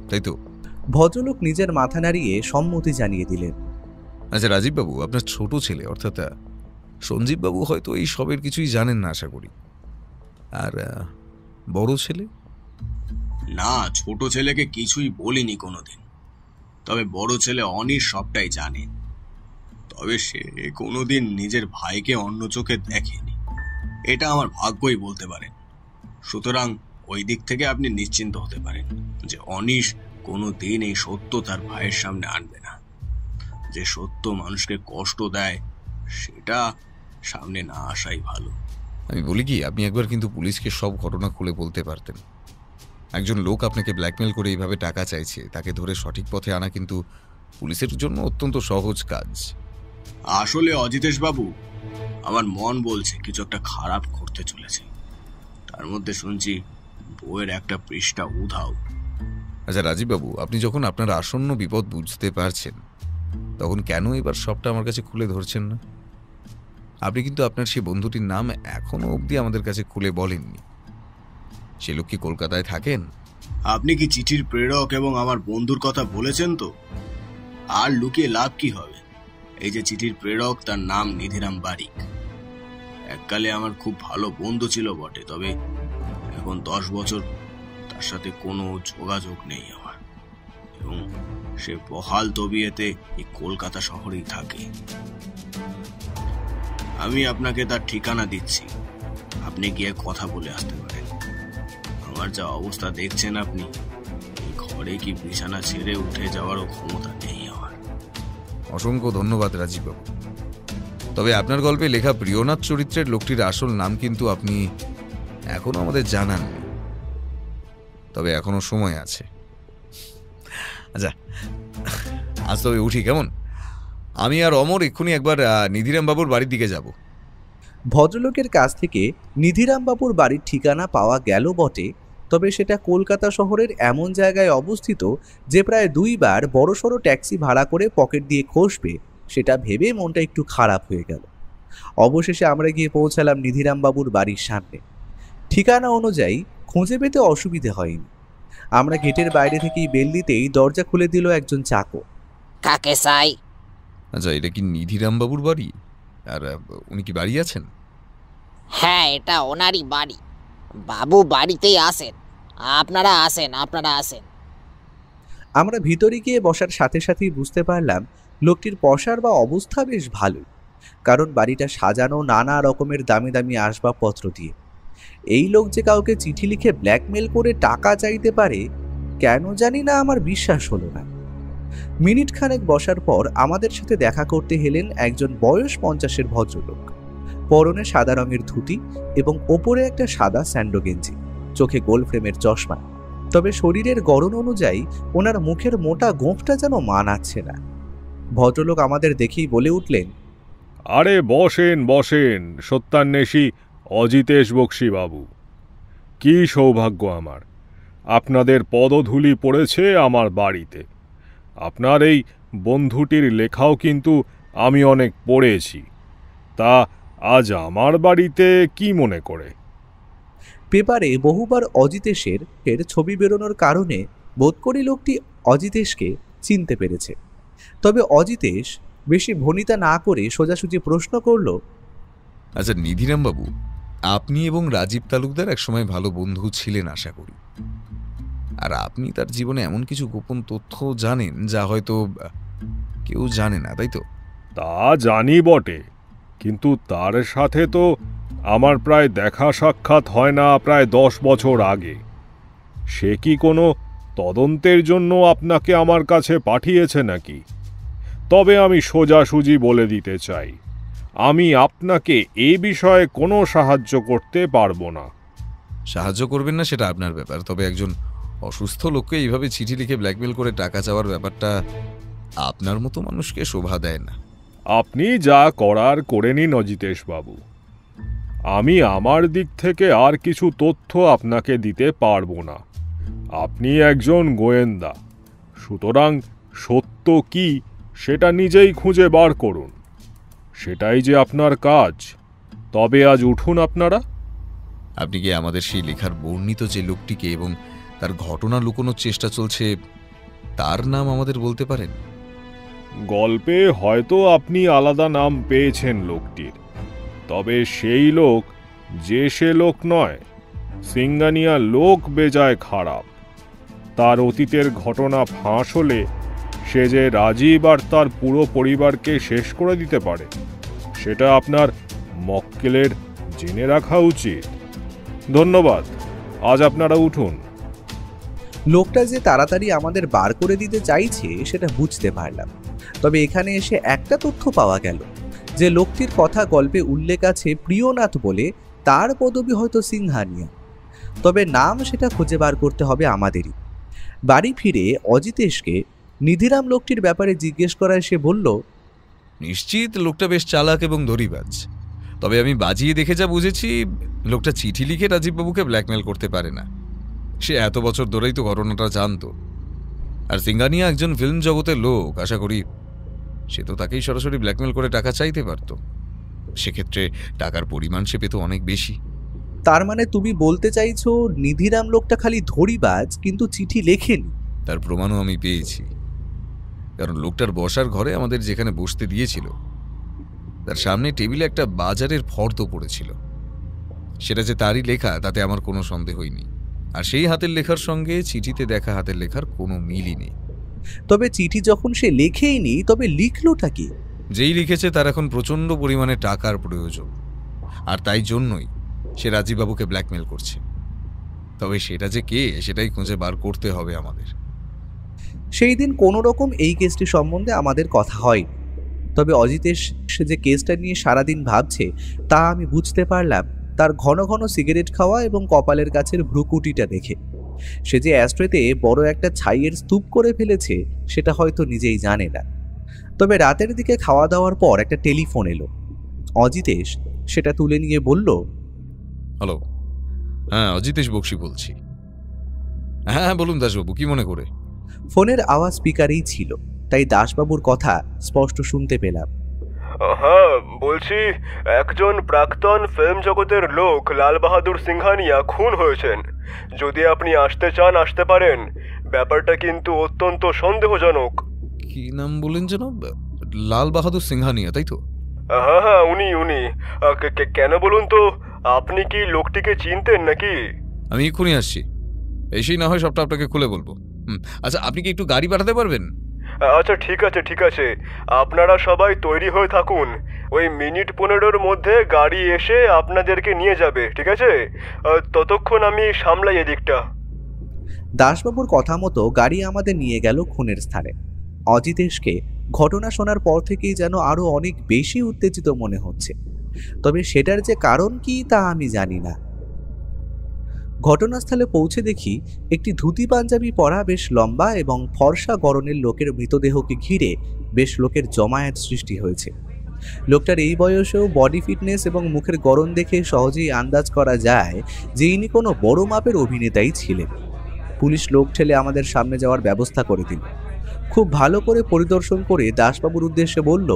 তাই তো? ভদ্রলোক নিজের মাথা নাড়িয়ে সম্মতি জানিয়ে দিলেন। আচ্ছা রাজীববাবু, আপনার ছোট ছেলে অর্থাৎ সঞ্জীববাবু হয়তো এই সবের কিছুই জানেন না আশা করি। আর বড় ছেলে? না, ছোট ছেলেকে কিছুই বলিনি কোনোদিন, তবে বড় ছেলে অনিশ সবটাই জানে। তবে সে কোনোদিন নিজের ভাইকে অন্য চোখে দেখেনি, এটা আমার ভাগ্যই বলতে পারেন। সুতরাং ওই দিক থেকে আপনি নিশ্চিন্ত হতে পারেন যে অনিশ কোনোদিন এই সত্য তার ভাইয়ের সামনে আনবে না। যে সত্য মানুষকে কষ্ট দেয় সেটা সামনে না আসাই ভালো। আমি বলি কি, আপনি একবার কিন্তু পুলিশকে সব ঘটনা খুলে বলতে পারতেন। একজন লোক আপনাকে ব্ল্যাকমেল করে এইভাবে টাকা চাইছে, তাকে ধরে সঠিক পথে আনা কিন্তু পুলিশের জন্য অত্যন্ত সহজ কাজ। আসলে অজিতেশ বাবু, আমার মন বলছে কিছু একটা খারাপ করতে চলেছে। তার মধ্যে শুনছি বইয়ের একটা পৃষ্ঠা উধাও। আচ্ছা রাজীববাবু, আপনি যখন আপনার আসন্ন বিপদ বুঝতে পারছেন, তখন কেন এবার সবটা আমার কাছে খুলে ধরছেন না? আপনি কিন্তু আপনার সেই বন্ধুটির নাম এখনো অবধি আমাদের কাছে খুলে বলেননি। সে লোক কি কলকাতায় থাকেন? আপনি কি চিঠির প্রেরক এবং আমার বন্ধুর কথা বলেছেন তো? আর লুকিয়ে লাভ কি হবে? এই যে চিঠির প্রেরক, তার নাম নিধিরাম বারিক। এককালে আমার খুব ভালো বন্ধু ছিল বটে, তবে এখন 10 বছর তার সাথে কোনো যোগাযোগ নেই আমার, এবং সে বহাল তবিয়েতে এই কলকাতা শহরেই থাকে। আমি আপনাকে তার ঠিকানা দিচ্ছি, আপনি গিয়ে কথা বলে আসতে পারেন। আমার যা অবস্থা দেখছেন আপনি, এই ঘরে কি বিছানা ছেড়ে উঠে যাওয়ারও ক্ষমতা নেই আমার। অসংখ্য ধন্যবাদ রাজীববাবু। তবে আপনার গল্পে লেখা প্রিয়নাথ চরিত্রের লোকটির আসল নাম কিন্তু আপনি এখনো আমাদের জানাননি। তবে এখনো সময় আছে। আচ্ছা, আজ তবে উঠি কেমন? আমি আর অমর এক্ষুনি একবার নিধিরাম বাবুর বাড়ির দিকে যাব। ভদ্রলোকের কাছ থেকে নিধিরামবাবুর বাড়ির ঠিকানা পাওয়া গেল বটে, তবে সেটা কলকাতা শহরের এমন জায়গায় অবস্থিত যে প্রায় 2 বার বড়সড় ট্যাক্সি ভাড়া করে পকেট দিয়ে খসবে, সেটা ভেবে মনটা একটু খারাপ হয়ে গেল। অবশেষে আমরা গিয়ে পৌঁছালাম নিধিরামবাবুর বাড়ির সামনে। ঠিকানা অনুযায়ী খুঁজে পেতে অসুবিধে হয়নি। আমরা গেটের বাইরে থেকেই বেল দিতেই দরজা খুলে দিল একজন চাকর। কাকে চাই? আচ্ছা, এটা কি নিধিরাম বাবুর বাড়ি? আর উনি কি বাড়ি আছেন? হ্যাঁ, এটা ওনারই বাড়ি। বাবু বাড়িতেই আসেন। আপনারা আসেন। আমরা ভিতরে গিয়ে বসার সাথে সাথেই বুঝতে পারলাম লোকটির পসার বা অবস্থা বেশ ভালো, কারণ বাড়িটা সাজানো নানা রকমের দামি দামি আসবাবপত্র দিয়ে। এই লোক যে কাউকে চিঠি লিখে ব্ল্যাকমেল করে টাকা চাইতে পারে, কেন জানি না আমার বিশ্বাস হলো না। মিনিট খানেক বসার পর আমাদের সাথে দেখা করতে এলেন একজন বয়স 50-এর ভদ্রলোক। পরনে সাদা রঙের ধুতি এবং ওপরে একটা সাদা স্যান্ডো গেঞ্জি, চোখে গোল ফ্রেমের চশমা। তবে শরীরের গড়ন অনুযায়ী ওনার মুখের মোটা গোঁফটা যেন মানাচ্ছে না। ভদ্রলোক আমাদের দেখেই বলে উঠলেন, আরে বসেন বসেন, সত্যান্বেষী অজিতেশ বক্সী বাবু। কি সৌভাগ্য আমার, আপনাদের পদধূলি পড়েছে আমার বাড়িতে। আপনার এই বন্ধুটির লেখাও কিন্তু আমি অনেক পড়েছি। তা আজ আমার বাড়িতে কি মনে করে? পেপারে বহুবার অজিতেশের ছবি বেরোনোর কারণে বোধ করি লোকটি অজিতেশকে চিনতে পেরেছে। তবে অজিতেশ বেশি ভনিতা না করে সোজাসুজি প্রশ্ন করল, আচ্ছা নিধিরাম বাবু, আপনি এবং রাজীব তালুকদার একসময় ভালো বন্ধু ছিলেন আশা করি। আর আপনি তার জীবনে এমন কিছু গোপন তথ্য জানেন যা হয়তো কেউ জানে না, তাই তো? তা জানি বটে, কিন্তু তার সাথে তো আমার প্রায় দেখা সাক্ষাৎ হয় না প্রায় 10 বছর আগে। সে কি কোনো তদন্তের জন্য আপনাকে আমার কাছে পাঠিয়েছে নাকি? তবে আমি সোজাসুজি বলে দিতে চাই, আমি আপনাকে এ বিষয়ে কোনো সাহায্য করতে পারবো না। সাহায্য করবেন না সেটা আপনার ব্যাপার, তবে একজন অসুস্থ লোককে এইভাবে চিঠি লিখে ব্ল্যাকমেল করে টাকা চাওয়ার ব্যাপারটা আপনার মতো মানুষকে শোভা দেয় না। আপনি যা করার করে নিন অজিতেশ বাবু। আমি আমার দিক থেকে আর কিছু তথ্য আপনাকে দিতে পারবো না। আপনি একজন গোয়েন্দা, সুতরাং সত্য কি সেটা নিজেই খুঁজে বার করুন, সেটাই যে আপনার কাজ। তবে আজ উঠুন আপনারা। আপনি কি আমাদের সেই লেখার বর্ণিত যে লোকটিকে এবং তার ঘটনা লুকোনোর চেষ্টা চলছে তার নাম আমাদের বলতে পারেন? গল্পে হয়তো আপনি আলাদা নাম পেয়েছেন লোকটির, তবে সেই লোক যে সে লোক নয়। সিঙ্গানিয়া লোক বেজায় খারাপ। তার অতীতের ঘটনা ফাঁস হলে সে যে রাজীব আর তার পুরো পরিবারকে শেষ করে দিতে পারে, সেটা আপনার মক্কেলের জেনে রাখা উচিত। ধন্যবাদ, আজ আপনারা উঠুন। লোকটা যে তাড়াতাড়ি আমাদের বার করে দিতে চাইছে সেটা বুঝতে পারলাম। তবে এখানে এসে একটা তথ্য পাওয়া গেল যে লোকটির কথা গল্পে উল্লেখ আছে প্রিয়নাথ বলে, তার পদবি হয়তো সিংহানিয়া। তবে নাম সেটা খুঁজে বার করতে হবে আমাদেরই। বাড়ি ফিরে অজিতেশকে নিধিরাম লোকটির ব্যাপারে জিজ্ঞেস করায় সে বলল, নিশ্চিত লোকটা বেশ চালাক এবং দড়িবাজ। তবে আমি বাজিয়ে দেখে যা বুঝেছি, লোকটা চিঠি লিখে রাজীববাবুকে ব্ল্যাকমেল করতে পারে না। সে এত বছর ধরেই তো ঘটনাটা জানতো। আর সিঙ্গানিয়া একজন ফিল্ম জগতের লোক, আশা করি সে তো তাকেই সরাসরি ব্ল্যাকমেল করে টাকা চাইতে পারত। সেক্ষেত্রে টাকার পরিমাণ সে পেত অনেক বেশি। তার মানে তুমি বলতে চাইছো নিধিরাম লোকটা খালি ধড়িবাজ, কিন্তু চিঠি লেখেনি? তার প্রমাণও আমি পেয়েছি, কারণ লোকটার বসার ঘরে আমাদের যেখানে বসতে দিয়েছিল তার সামনে টেবিলে একটা বাজারের ফর্দ পড়েছিল। সেটা যে তারই লেখা তাতে আমার কোনো সন্দেহই নেই। আর সেই হাতের লেখার সঙ্গে চিঠিতে দেখা হাতের লেখার কোনো মিলই নেই। তবে চিঠি যখন সে লেখেইনি, তবে লিখলোটা কি? যেই লিখেছে তার এখন প্রচণ্ড পরিমাণে টাকার প্রয়োজন, আর তাই জন্যই সে রাজীববাবুকে ব্ল্যাকমেল করছে। তবে সেটা যে কে সেটাই খুঁজে বার করতে হবে আমাদের। সেই দিন কোনো রকম এই কেসটি সম্বন্ধে আমাদের কথা হয়। তবে অজিতেশ সে যে কেসটা নিয়ে সারাদিন ভাবছে তা আমি বুঝতে পারলাম তার ঘন ঘন সিগারেট খাওয়া এবং কপালের কাছের ভ্রুকুটিটা দেখে। সে যে অ্যাস্ট্রেতে বড় একটা ছাইয়ের স্তূপ করে ফেলেছে সেটা হয়তো নিজেই জানে না। তবে রাতের দিকে খাওয়া দাওয়ার পর একটা টেলিফোন এলো। অজিতেশ সেটা তুলে নিয়ে বলল, হ্যালো, হ্যাঁ অজিতেশ বক্সি বলছি। হ্যাঁ বলুন দাসবাবু, কি মনে করে? ফোনের আওয়াজ স্পিকারেই ছিল, তাই দাসবাবুর কথা স্পষ্ট শুনতে পেলাম। হ্যাঁ বলছি, একজন প্রাক্তন ফিল্ম জগতের লোক লাল বাহাদুর সিংহানিয়া খুন হয়েছেন। যদি আপনি আসতে চান আসতে পারেন। ব্যাপারটা কিন্তু অত্যন্ত সন্দেহজনক। কি নাম বলেন যেন? লাল বাহাদুর সিংহানিয়া, তাই তো? হ্যাঁ হ্যাঁ, উনি উনি। কেন বলুন তো, আপনি কি লোকটিকে চিনতেন নাকি? আমি এক্ষুনি আসছি, এসেই না হয় সবটা আপনাকে খুলে বলবো। আচ্ছা, আপনি কি একটু গাড়ি পাঠাতে পারবেন? আচ্ছা ঠিক আছে ঠিক আছে, আপনারা সবাই তৈরি হয়ে থাকুন। ওই মিনিট 15-র মধ্যে গাড়ি এসে আপনাদেরকে নিয়ে যাবে, ঠিক আছে? ততক্ষণ আমি সামলাই এদিকটা। দাসবাবুর কথা মতো গাড়ি আমাদের নিয়ে গেল খুনের স্থানে। অজিতেশকে ঘটনা শোনার পর থেকেই যেন আরো অনেক বেশি উত্তেজিত মনে হচ্ছে। তবে সেটার যে কারণ কি তা আমি জানি না। ঘটনাস্থলে পৌঁছে দেখি একটি ধুতি পাঞ্জাবি পরা বেশ লম্বা এবং ফর্সা গড়নের লোকের মৃতদেহকে ঘিরে বেশ লোকের জমায়েত সৃষ্টি হয়েছে। লোকটার এই বয়সেও বডি ফিটনেস এবং মুখের গড়ন দেখে সহজেই আন্দাজ করা যায় যে ইনি কোনো বড় মাপের অভিনেতাই ছিলেন। পুলিশ লোক ঠেলে আমাদের সামনে যাওয়ার ব্যবস্থা করে দিল। খুব ভালো করে পরিদর্শন করে দাসবাবুর উদ্দেশ্যে বলল,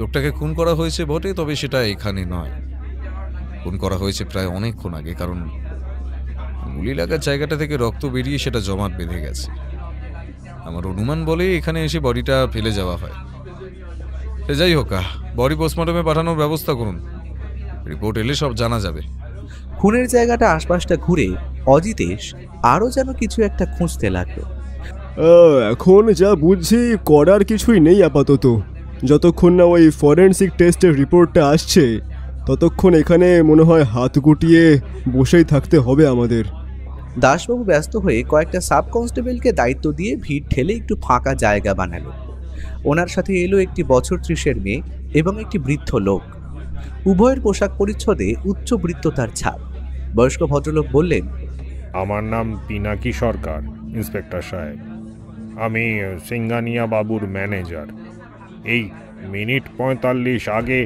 লোকটাকে খুন করা হয়েছে বটে, তবে সেটা এখানে নয়। খুন করা হয়েছে প্রায় অনেকক্ষণ আগে, কারণ গুলি লাগার জায়গাটা থেকে রক্ত বেরিয়ে সেটা জমাট বেঁধে গেছে। আমার অনুমান বলে এখানে এসে বডিটা ফেলে যাওয়া হয়। সে যাই হোক, বডি পোস্টমর্টমে পাঠানোর ব্যবস্থা করুন। রিপোর্ট এলে সব জানা যাবে। খুনের জায়গাটা আশপাশটা ঘুরে অজিতেশ আরও যেন কিছু একটা খুঁজতে লাগলো। এখন যা বুঝছি করার কিছুই নেই আপাতত। যতক্ষণ না ওই ফরেনসিক টেস্টের রিপোর্টটা আসছে ততক্ষণ এখানে মনে হয় হাত গুটিয়ে বসেই থাকতে হবে আমাদের। দাসবাবু ব্যস্ত হয়ে কয়েকটা সাব কনস্টেবলকে দায়িত্ব দিয়ে ভিড় ঠেলে একটু ফাঁকা জায়গা বানালো। ওনার সাথে এলো একটি বছর 30-এর মেয়ে এবং একটি বৃদ্ধ লোক। উভয়ের পোশাক পরিচ্ছদে উচ্চবৃত্ততার ছাপ। বয়স্ক ভদ্রলোক বললেন, আমার নাম পিনাকি সরকার, ইন্সপেক্টর সাহেব। আমি সিঙ্গানিয়া বাবুর ম্যানেজার। এই মিনিট 45 আগে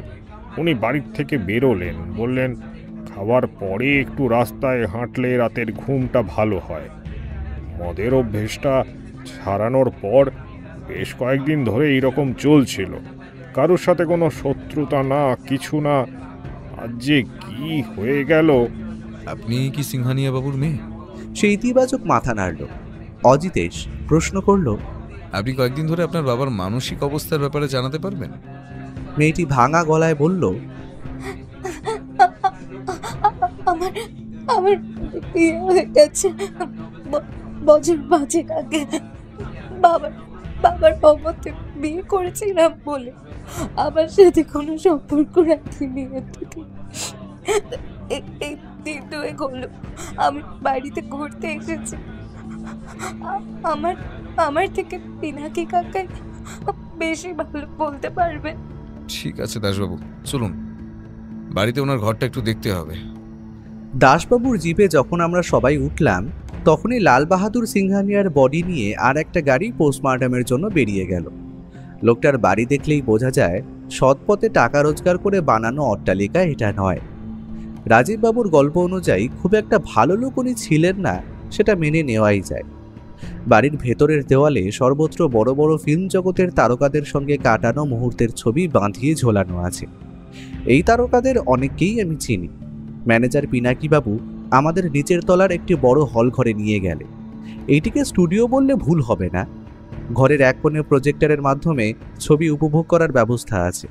উনি বাড়ির থেকে বেরোলেন, বললেন খাওয়ার পরে একটু রাস্তায় হাঁটলে রাতের ঘুমটা ভালো হয়। মদের অভ্যেসটা ছাড়ানোর পর বেশ কয়েকদিন ধরে এইরকম চলছিল। কারোর সাথে কোনো শত্রুতা না, কিছু না। আজ যে কি হয়ে গেল। আপনি কি সিংহানিয়া বাবুর মেয়ে? সে ইতিবাচক মাথা নাড়ল। অজিতেশ প্রশ্ন করল, আপনি কয়েকদিন ধরে আপনার বাবার মানসিক অবস্থার ব্যাপারে জানাতে পারবেন? মেয়েটি ভাঙা গলায় বলল, আমার আমার বিয়ে হয়ে গেছে বছর 5 আগে। বাবার অবতে বিয়ে করেছিলাম বলে আমার সাথে কোনো সম্পর্ক রাখিনি। এই দিন 2 হলো আমি বাড়িতে ঘুরতে এসেছি। আমার থেকে পিনাকি কাকাই বেশি ভালো বলতে পারবে। ঠিক আছে দাসবাবু, চলুন, বাড়িতে ওনার ঘরটা একটু দেখতে হবে। দাসবাবুর জিপে যখন আমরা সবাই উঠলাম তখনই লাল বাহাদুর সিংহানিয়ার বডি নিয়ে আর একটা গাড়ি পোস্টমর্টমের জন্য বেরিয়ে গেল। লোকটার বাড়ি দেখলেই বোঝা যায় সৎপথে টাকা রোজগার করে বানানো অট্টালিকা এটা নয়। রাজীববাবুর গল্প অনুযায়ী খুব একটা ভালো লোক উনি ছিলেন না, সেটা মেনে নেওয়াই যায়। বাড়ির ভেতরের দেওয়ালে সর্বত্র বড় বড় ফিল্ম জগতের তারকাদের সঙ্গে কাটানো মুহূর্তের ছবি বাঁধিয়ে ঝোলানো আছে। এই তারকাদের অনেককেই আমি চিনি। ম্যানেজার পিনাকি বাবু আমাদের নিচের তলার একটি বড় হল ঘরে নিয়ে গেলে। এইটিকে স্টুডিও বললে ভুল হবে না। ঘরের এক কোণে প্রজেক্টরের মাধ্যমে ছবি উপভোগ করার ব্যবস্থা আছে।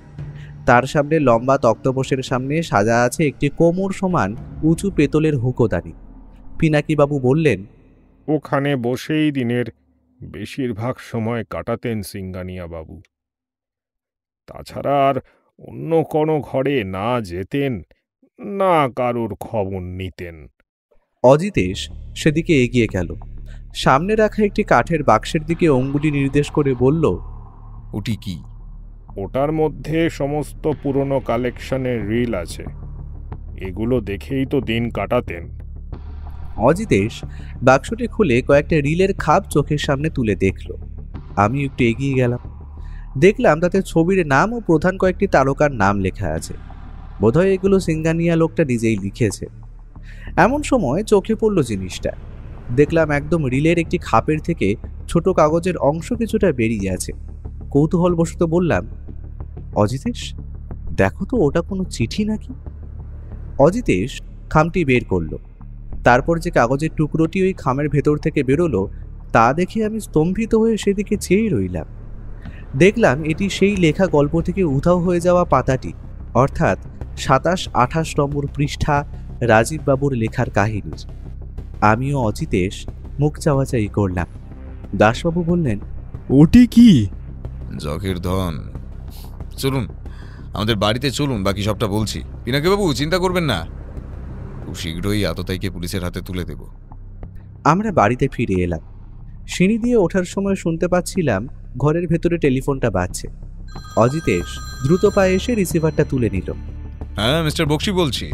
তার সামনে লম্বা তক্তপোষের সামনে সাজা আছে একটি কোমর সমান উঁচু পেতলের হুকোদানি। পিনাকি বাবু বললেন, ওখানে বসেই দিনের বেশিরভাগ সময় কাটাতেন সিঙ্গানিয়া বাবু। তাছাড়া আর অন্য কোনো ঘরে না যেতেন, না কারোর খবর নিতেন। অজিতেশ সেদিকে এগিয়ে গেল। সামনে রাখা একটি কাঠের বাক্সের দিকে অঙ্গুলি নির্দেশ করে বলল, ওটি কি? ওটার মধ্যে সমস্ত পুরনো কালেকশনের রিল আছে। এগুলো দেখেই তো দিন কাটাতেন। অজিতেশ বাক্সটি খুলে কয়েকটা রিলের খাপ চোখের সামনে তুলে দেখল। আমি একটু এগিয়ে গেলাম। দেখলাম তাতে ছবির নাম ও প্রধান কয়েকটি তারকার নাম লেখা আছে। বোধহয় এগুলো সিঙ্গানিয়া লোকটা নিজেই লিখেছে। এমন সময় চোখে পড়ল জিনিসটা। দেখলাম একদম রিলের একটি খাপের থেকে ছোট কাগজের অংশ কিছুটা বেরিয়ে আছে। কৌতূহলবশত বললাম, অজিতেশ দেখো তো ওটা কোনো চিঠি নাকি? অজিতেশ খামটি বের করলো। তারপর যে কাগজের টুকরোটি ওই খামের ভেতর থেকে বেরোলো তা দেখে আমি স্তম্ভিত হয়ে সেদিকে চেয়ে রইলাম। দেখলাম এটি সেই লেখা গল্প থেকে উধাও হয়ে যাওয়া পাতাটি, অর্থাৎ 27-28 নম্বর পৃষ্ঠা রাজীববাবুর লেখার কাহিনীর। আমিও অজিতেশ মুখ চাওয়াচাই করলাম। দাসবাবু বললেন, ওটি কি? জখের ধন। চলুন আমাদের বাড়িতে চলুন, বাকি সবটা বলছি। পিনাকি বাবু চিন্তা করবেন না, খুব শীঘ্রই আততায়ীকে পুলিশের হাতে তুলে দেব। আমরা বাড়িতে ফিরে এলাম। সিঁড়ি দিয়ে ওঠার সময় শুনতে পাচ্ছিলাম ঘরের ভেতরে টেলিফোনটা বাজছে। অজিতেশ দ্রুত পায়ে এসে রিসিভারটা তুলে নিল। হ্যাঁ, মিস্টার বক্সি বলছি।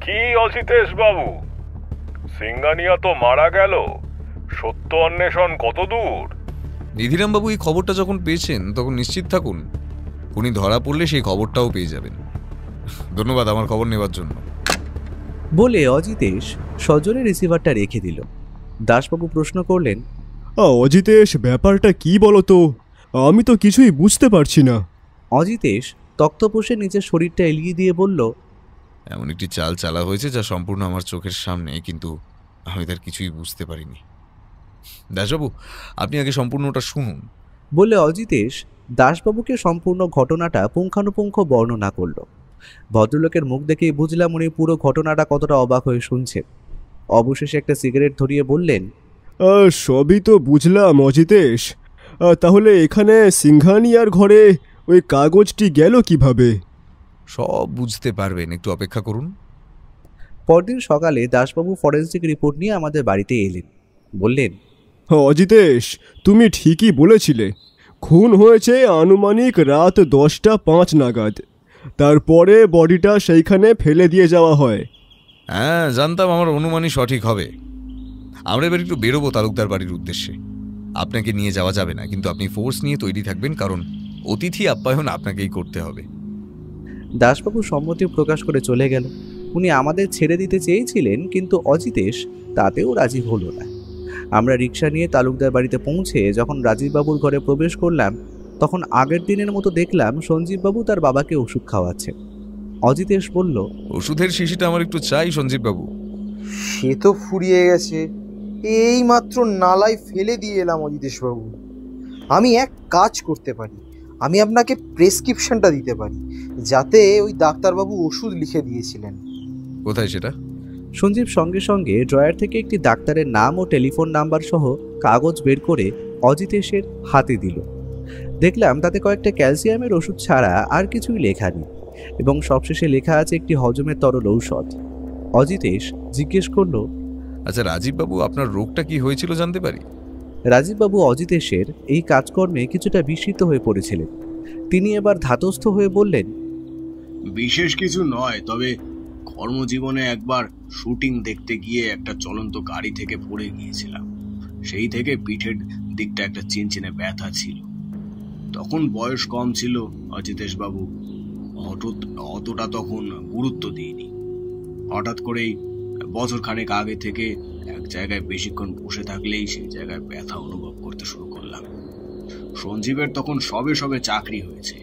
কি অজিতেশ বাবু, সিঙ্গানিয়া তো মারা গেল। সত্য অন্বেষণ কত দূর? নিধিরাম বাবু এই খবরটা যখন পেয়েছেন তখন নিশ্চিত থাকুন উনি ধরা পড়লে সেই খবরটাও পেয়ে যাবেন। ধন্যবাদ আমার খবর নেবার জন্য। বলে অজিতেশ সজোরে রিসিভারটা রেখে দিল। দাসবাবু প্রশ্ন করলেন, অজিতেশ ব্যাপারটা কি বলো তো? আমি তো কিছুই বুঝতে পারছি না। অজিতেশ তক্তপোষের নিচে শরীরটা এলিয়ে দিয়ে বলল, এমন একটি চাল চালা হয়েছে যা সম্পূর্ণ আমার চোখের সামনে, কিন্তু আমি তার কিছুই বুঝতে পারিনি। দাসবাবু আপনি আগে সম্পূর্ণটা শুনুন। বলে অজিতেশ দাসবাবুকে সম্পূর্ণ ঘটনাটা পুঙ্খানুপুঙ্খ বর্ণনা করল। ভদ্রলোকের মুখ দেখেই বুঝলাম উনি পুরো ঘটনাটা কতটা অবাক হয়ে শুনছেন। অবশেষে একটা সিগারেট ধরিয়ে বললেন, সবই তো বুঝলাম অজিতেশ, তাহলে এখানে সিংহানিয়ার ঘরে ওই কাগজটি গেল কিভাবে? সব বুঝতে পারবেন, একটু অপেক্ষা করুন। পরদিন সকালে দাসবাবু ফরেন্সিক রিপোর্ট নিয়ে আমাদের বাড়িতে এলেন। বললেন, অজিতেশ, তুমি ঠিকই বলেছিলে, খুন হয়েছে আনুমানিক রাত 10টা 5 নাগাদ। তারপরে বডিটা সেইখানে ফেলে দিয়ে যাওয়া হয়। হ্যাঁ, জানতাম আমার অনুমানই সঠিক হবে। আমরা এবার একটু বেরোবো তালুকদার বাড়ির উদ্দেশ্যে। আপনাকে নিয়ে যাওয়া যাবে না, কিন্তু আপনি ফোর্স নিয়ে তৈরি থাকবেন, কারণ অতিথি আপ্যায়ন আপনাকেই করতে হবে। দাসবাবু সম্মতি প্রকাশ করে চলে গেল। উনি আমাদের ছেড়ে দিতে চেয়েছিলেন, কিন্তু অজিতেশ তাতেও রাজি হলো না। আমরা রিক্সা নিয়ে তালুকদার বাড়িতে পৌঁছে যখন রাজীববাবুর ঘরে প্রবেশ করলাম, তখন আগের দিনের মতো দেখলাম সঞ্জীববাবু তার বাবাকে ওষুধ খাওয়াচ্ছে। অজিতেশ বলল, ওষুধের শিশিটা আমার একটু চাই সঞ্জীববাবু। সে তো ফুরিয়ে গেছে, এই মাত্র নালায় ফেলে দিয়ে এলাম অজিতেশবাবু। আমি এক কাজ করতে পারি, আমি আপনাকে প্রেসক্রিপশনটা দিতে পারি, যাতে ওই ডাক্তারবাবু ওষুধ লিখে দিয়েছিলেন। কোথায় সেটা? সঞ্জীব সঙ্গে সঙ্গে ড্রয়ার থেকে একটি ডাক্তারের নাম ও টেলিফোন নাম্বার সহ কাগজ বের করে অজিতেশের হাতে দিল। দেখলাম তাতে কয়েকটা ক্যালসিয়ামের ওষুধ ছাড়া আর কিছুই লেখা নেই, এবং সবশেষে লেখা আছে একটি হজমের তরল ঔষধ। অজিতেশ জিজ্ঞেস করল, আচ্ছা রাজীববাবু, আপনার রোগটা কি হয়েছিল জানতে পারি? রাজীববাবু অজিতেশের এই কাজকর্মে কিছুটা বিস্মিত হয়ে পড়েছিলেন। তিনি এবার ধাতস্থ হয়ে বললেন, বিশেষ কিছু নয়, তবে কর্মজীবনে একবার শুটিং দেখতে গিয়ে একটা চলন্ত গাড়ি থেকে পড়ে গিয়েছিলাম। সেই থেকে পিঠের দিকটা একটা চিনচিনে ব্যথা ছিল। তখন বয়স কম ছিল অজিতেশবাবু, অতটা তখন গুরুত্ব দিইনি। হঠাৎ করেই বছর খানেক আগে থেকে এক জায়গায় বেশিক্ষণ বসে থাকলেই সেই জায়গায় ব্যথা অনুভব করতে শুরু করলাম। সঞ্জীবের তখন সবে সবে চাকরি হয়েছে,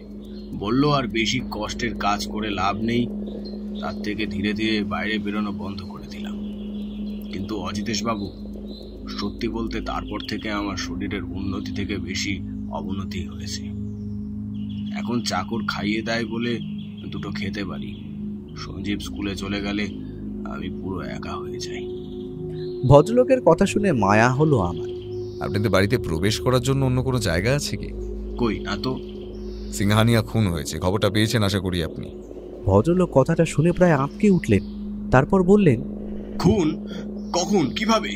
বলল আর বেশি কষ্টের কাজ করে লাভ নেই, তার থেকে ধীরে ধীরে বাইরে বেরোনো বন্ধ করে দিলাম। কিন্তু অজিতেশবাবু, সত্যি বলতে তারপর থেকে আমার শরীরের উন্নতি থেকে বেশি অবনতি হয়েছে। এখন চাকর খাইয়ে দেয় বলে দুটো খেতে পারি। সঞ্জীব স্কুলে চলে গেলে আমি পুরো একা হয়ে যাই। ভদ্রলোকের কথা শুনে মায়া হলো আমার। আপনাদের বাড়িতে প্রবেশ করার জন্য অন্য কোনো জায়গা আছে কি? কই না তো। সিংহানিয়া খুন হয়েছে, খবরটা পেয়েছেন আশা করি আপনি। ভদ্রলোক কথাটা শুনে প্রায় আঁতকে উঠলেন। তারপর বললেন, খুন? কখন, কিভাবে?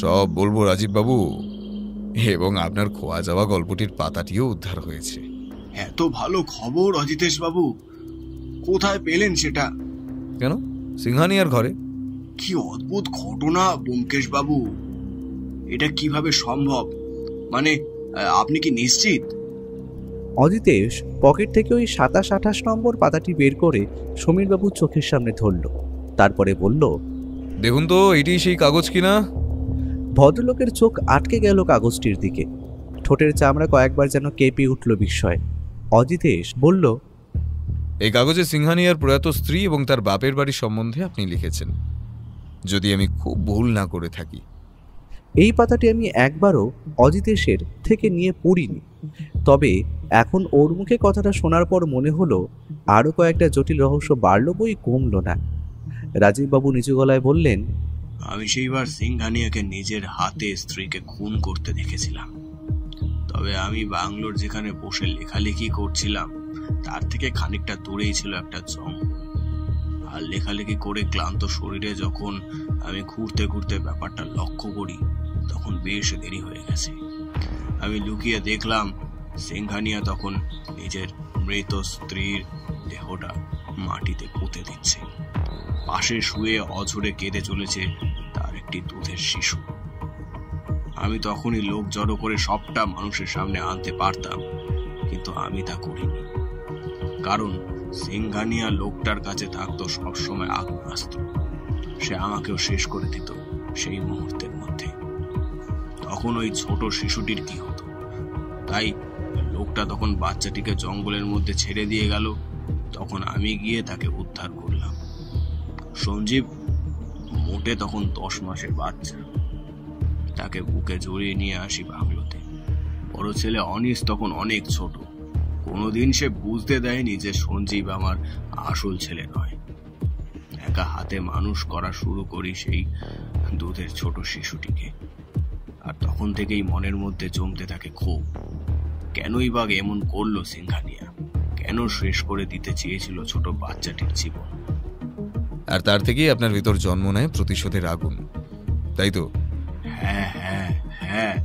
সব বলবো রাজীববাবু, এবং আপনার খোয়া যাওয়া গল্পটির পাতাটিও উদ্ধার হয়েছে। এত ভালো খবর অজিতেশবাবু, কোথায় পেলেন সেটা? কেন, সিংহানিয়ার ঘরে। কি অদ্ভুত ঘটনা ব্যোমকেশবাবু, এটা কিভাবে সম্ভব? মানে আপনি কি নিশ্চিত? অজিতেশ পকেট থেকে ওই 27-28 নম্বর পাতাটি বের করে সমীরবাবুর চোখের সামনে ধরল। তারপরে বলল, দেখুন তো, এটি সেই কাগজ কিনা। ভদ্রলোকের চোখ আটকে গেল কাগজটির দিকে। ঠোঁটের চামড়া কয়েকবার যেন কেঁপে উঠল বিস্ময়ে। অজিতেশ বলল, এই কাগজে সিংহানিয়ার প্রয়াত স্ত্রী এবং তার বাপের বাড়ির সম্বন্ধে আপনি লিখেছেন, যদি আমি খুব ভুল না করে থাকি। এই পাতাটি আমি একবারও অজিতেশের থেকে নিয়ে পড়িনি, তবে এখন ওর মুখে কথাটা শোনার পর মনে হলো আরও কয়েকটা জটিল রহস্য বাড়ল বই কমল না। রাজীববাবু নিচু গলায় বললেন, আমি সেইবার সিংহানিয়াকে নিজের হাতে স্ত্রীকে খুন করতে দেখেছিলাম। তবে আমি বাংলোর যেখানে বসে লেখালেখি করছিলাম তার থেকে খানিকটা দূরেই ছিল একটা জঙ্গল। আর লেখালেখি করে ক্লান্ত শরীরে যখন আমি ঘুরতে ঘুরতে ব্যাপারটা লক্ষ্য করি, তখন বেশ দেরি হয়ে গেছে। আমি লুকিয়ে দেখলাম সিংহানিয়া তখন নিজের মৃত স্ত্রীর দেহটা মাটিতে পুঁতে দিচ্ছে। পাশে শুয়ে অঝরে কেঁদে চলেছে তার একটি দুধের শিশু। আমি তখনই লোক জড়ো করে সবটা মানুষের সামনে আনতে পারতাম, কিন্তু আমি তা করিনি, কারণ সিংহানিয়া লোকটার কাছে থাকতো সবসময় আগ্নেয়াস্ত্র। সে আমাকেও শেষ করে দিত সেই মুহূর্তের মধ্যে। তখন ওই ছোট শিশুটির কি হতো? তাই লোকটা তখন বাচ্চাটিকে জঙ্গলের মধ্যে ছেড়ে দিয়ে গেল। তখন আমি গিয়ে তাকে উদ্ধার করলাম। সঞ্জীব মোটে তখন 10 মাসের বাচ্চা। তাকে বুকে জড়িয়ে নিয়ে আসি বাংলোতে। বড় ছেলে অনিস তখন অনেক ছোট, কোনোদিন সে বুঝতে দেয়নি যে সঞ্জীব আমার আসল ছেলে নয়। একা হাতে মানুষ করা শুরু করি সেই দুধের ছোট শিশুটিকে, আর তখন থেকেই মনের মধ্যে জমতে থাকে ক্ষোভ। কেনই বা এমন করলো সিংঘানিয়া? কেন শেষ করে দিতে চেয়েছিল ছোট বাচ্চাটির জীবন? আর তার থেকেই আপনার ভিতর জন্ম নেয় প্রতিশোধের আগুন, তাই তো? হ্যাঁ হ্যাঁ হ্যাঁ,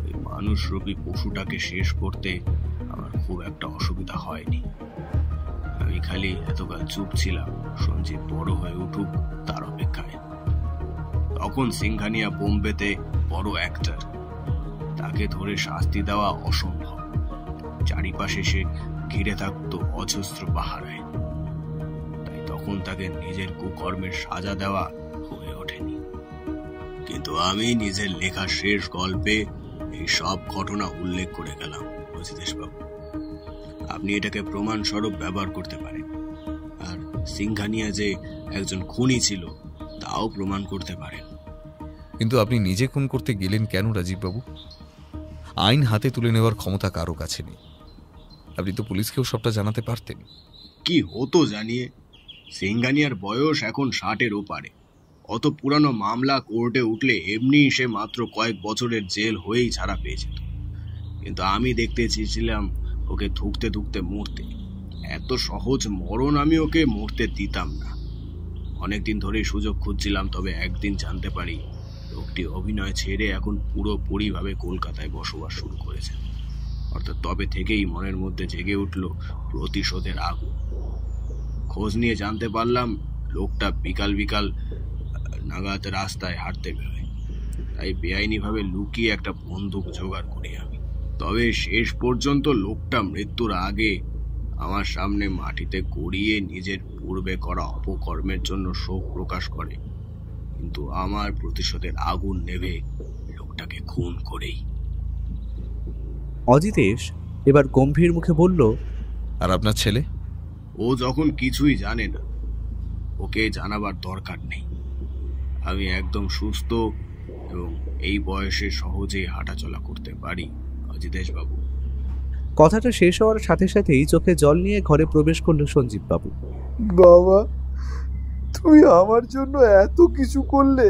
ওই মানুষরূপী পশুটাকে শেষ করতে আমার খুব একটা অসুবিধা হয়নি। আমি খালি এতকাল চুপ ছিলাম সঞ্জীব বড় হয়ে উঠুক তার অপেক্ষায়। তখন সিংঘানিয়া বোম্বেতে বড় অ্যাক্টর, তাকে ধরে শাস্তি দেওয়া অসম্ভব। চারিপাশে সে ঘিরে থাকতো অজস্র পাহারায়, তাই তখন তাকে নিজের কুকর্মের সাজা দেওয়া হয়ে ওঠেনি। কিন্তু আমি নিজের লেখা শেষ গল্পে এই সব ঘটনা উল্লেখ করে গেলাম অজিতেশ বাবু। আপনি এটাকে প্রমাণ স্বরূপ ব্যবহার করতে পারেন, আর সিংঘানিয়া যে একজন খুনি ছিল তাও প্রমাণ করতে পারেন। কিন্তু আপনি নিজে খুন করতে গেলেন কেন রাজীববাবু? আইন হাতে তুলে নেওয়ার ক্ষমতা কারো কাছে নেই। আপনি তো পুলিশকেও সবটা জানাতে পারতেন। কি হতো জানিয়ে? সিংঘানিয়ার বয়স এখন 60-এর ওপারে। অত পুরানো মামলা কোর্টে উঠলে এমনি সে মাত্র কয়েক বছরের জেল হয়েই ছাড়া পেয়ে যেত। কিন্তু আমি দেখতে চেয়েছিলাম ওকে ধুকতে ধুকতে মরতে। এত সহজ মরণ আমি ওকে মরতে দিতাম না। অনেকদিন ধরেই সুযোগ খুঁজছিলাম, তবে একদিন জানতে পারি লোকটি অভিনয় ছেড়ে এখন পুরোপুরিভাবে কলকাতায় বসবাস শুরু করেছে। অর্থাৎ তবে থেকেই মনের মধ্যে জেগে উঠল প্রতিশোধের আগুন। খোঁজ নিয়ে জানতে পারলাম লোকটা বিকাল বিকাল নাগাদ রাস্তায় হাঁটতে বেরোয়। তাই বেআইনিভাবে লুকিয়ে একটা বন্দুক জোগাড় করি আমি। তবে শেষ পর্যন্ত লোকটা মৃত্যুর আগে আমার সামনে মাটিতে গড়িয়ে নিজের পূর্বে করা অপকর্মের জন্য শোক প্রকাশ করে, কিন্তু আমার প্রতিশোধের আগুন নেভে লোকটাকে খুন করেই। অজিতেশ এবার গম্ভীর মুখে বলল, আর আপনার ছেলে? ও যখন কিছুই জানে না, ওকে জানাবার দরকার নেই। আমি একদম সুস্থ এবং এই বয়সে সহজেই হাঁটাচলা করতে পারি অজিতেশ বাবু। কথাটা শেষ হওয়ার সাথে সাথেই চোখে জল নিয়ে ঘরে প্রবেশ করল সঞ্জীব বাবু। বাবা, তুমি আমার জন্য এত কিছু করলে,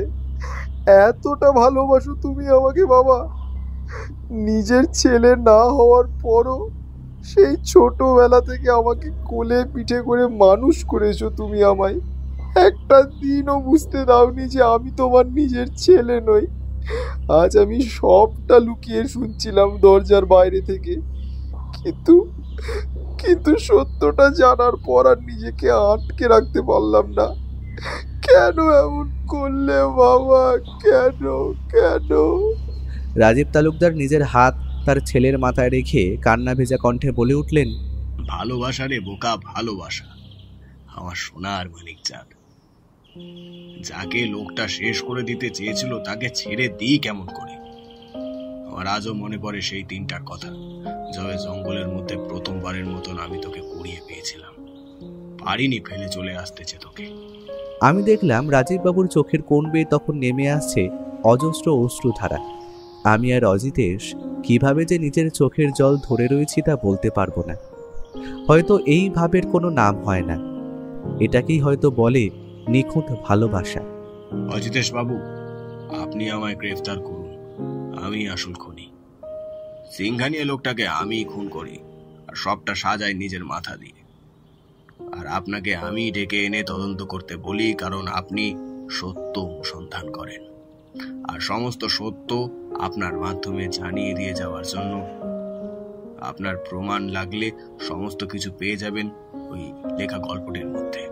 এতটা ভালোবাসো তুমি আমাকে বাবা। নিজের ছেলে না হওয়ার পরও সেই ছোটবেলা থেকে আমাকে কোলে পিঠে করে মানুষ করেছো তুমি আমায়। একটা দিনও বুঝতে দাওনি যে আমি তোমার নিজের ছেলে নই। আজ আমি সবটা লুকিয়ে শুনছিলাম দরজার বাইরে থেকে, কিন্তু কিন্তু সত্যটা জানার পর আর নিজেকে আটকে রাখতে পারলাম না। কেন এমন করলে বাবা, কেন কেন? রাজীব তালুকদার নিজের হাত তার ছেলের মাথায় রেখে কান্না ভেজা কণ্ঠে বলে উঠলেন, ভালোবাসা রে বোকা, ভালোবাসা। আমার সোনার মানিক চাঁদ, যাকে লোকটা শেষ করে দিতে চেয়েছিল তাকে ছেড়ে দিই কেমন করে? আমার আজও মনে পড়ে সেই দিনটার কথা, যবে জঙ্গলের মধ্যে প্রথমবারের মতন আমি তোকে কুড়িয়ে পেয়েছিলাম। পারিনি ফেলে চলে আসতেছে তোকে। আমি দেখলাম রাজীববাবুর চোখের কোণ বেয়ে তখন নেমে আসছে অজস্র অশ্রুধারা। আমি আর অজিতেশ কিভাবে যে নিজের চোখের জল ধরে রয়েছি তা বলতে পারবো না। হয়তো এই ভাবের কোনো নাম হয় না, এটাকেই হয়তো বলে নিখুঁত ভালোবাসা। অজিতেশ বাবু, আপনি আমায় গ্রেফতার করুন, আমি আসল খুনি। সিংঘানিয়া লোকটাকে আমি খুন করি, আর সবটা সাজাই নিজের মাথা দিয়ে। আর আপনাকে আমি ডেকে এনে তদন্ত করতে বলি, কারণ আপনি সত্য অনুসন্ধান করেন, আর সমস্ত সত্য আপনার মাধ্যমে জানিয়ে দিয়ে যাওয়ার জন্য আপনার প্রমাণ লাগলে সমস্ত কিছু পেয়ে যাবেন ওই লেখা গল্পটির মধ্যে।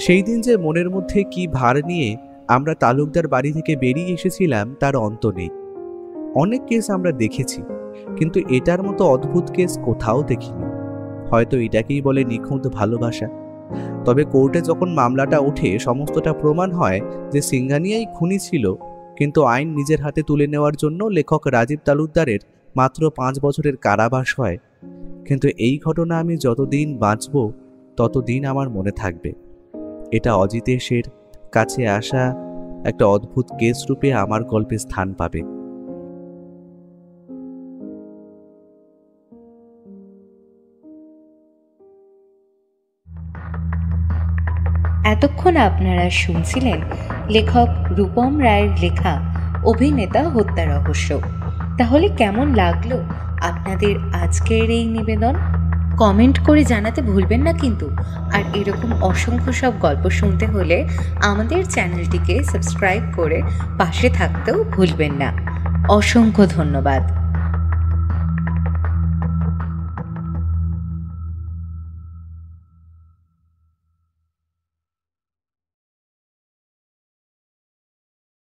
সেই দিন যে মনের মধ্যে কি ভার নিয়ে আমরা তালুকদার বাড়ি থেকে বেরিয়ে এসেছিলাম তার অন্ত নেই। অনেক কেস আমরা দেখেছি, কিন্তু এটার মতো অদ্ভুত কেস কোথাও দেখিনি। হয়তো এটাকেই বলে নিখুঁত ভালোবাসা। তবে কোর্টে যখন মামলাটা ওঠে, সমস্তটা প্রমাণ হয় যে সিংঘানিয়াই খুনি ছিল, কিন্তু আইন নিজের হাতে তুলে নেওয়ার জন্য লেখক রাজীব তালুকদারের মাত্র 5 বছরের কারাবাস হয়। কিন্তু এই ঘটনা আমি যতদিন বাঁচব ততদিন আমার মনে থাকবে। এটা অজিতেশের কাছে আসা একটা অদ্ভুত কেস রূপে আমার গল্পে স্থান পাবে। এতক্ষণ আপনারা শুনছিলেন লেখক রূপম রায়ের লেখা অভিনেতা হত্যা রহস্য। তাহলে কেমন লাগলো আপনাদের আজকের এই নিবেদন? কমেন্ট করে জানাতে ভুলবেন না কিন্তু। আর এরকম অসংখ্য সব গল্প শুনতে হলে আমাদের চ্যানেলটিকে সাবস্ক্রাইব করে পাশে থাকতেও ভুলবেন না। অসংখ্য ধন্যবাদ।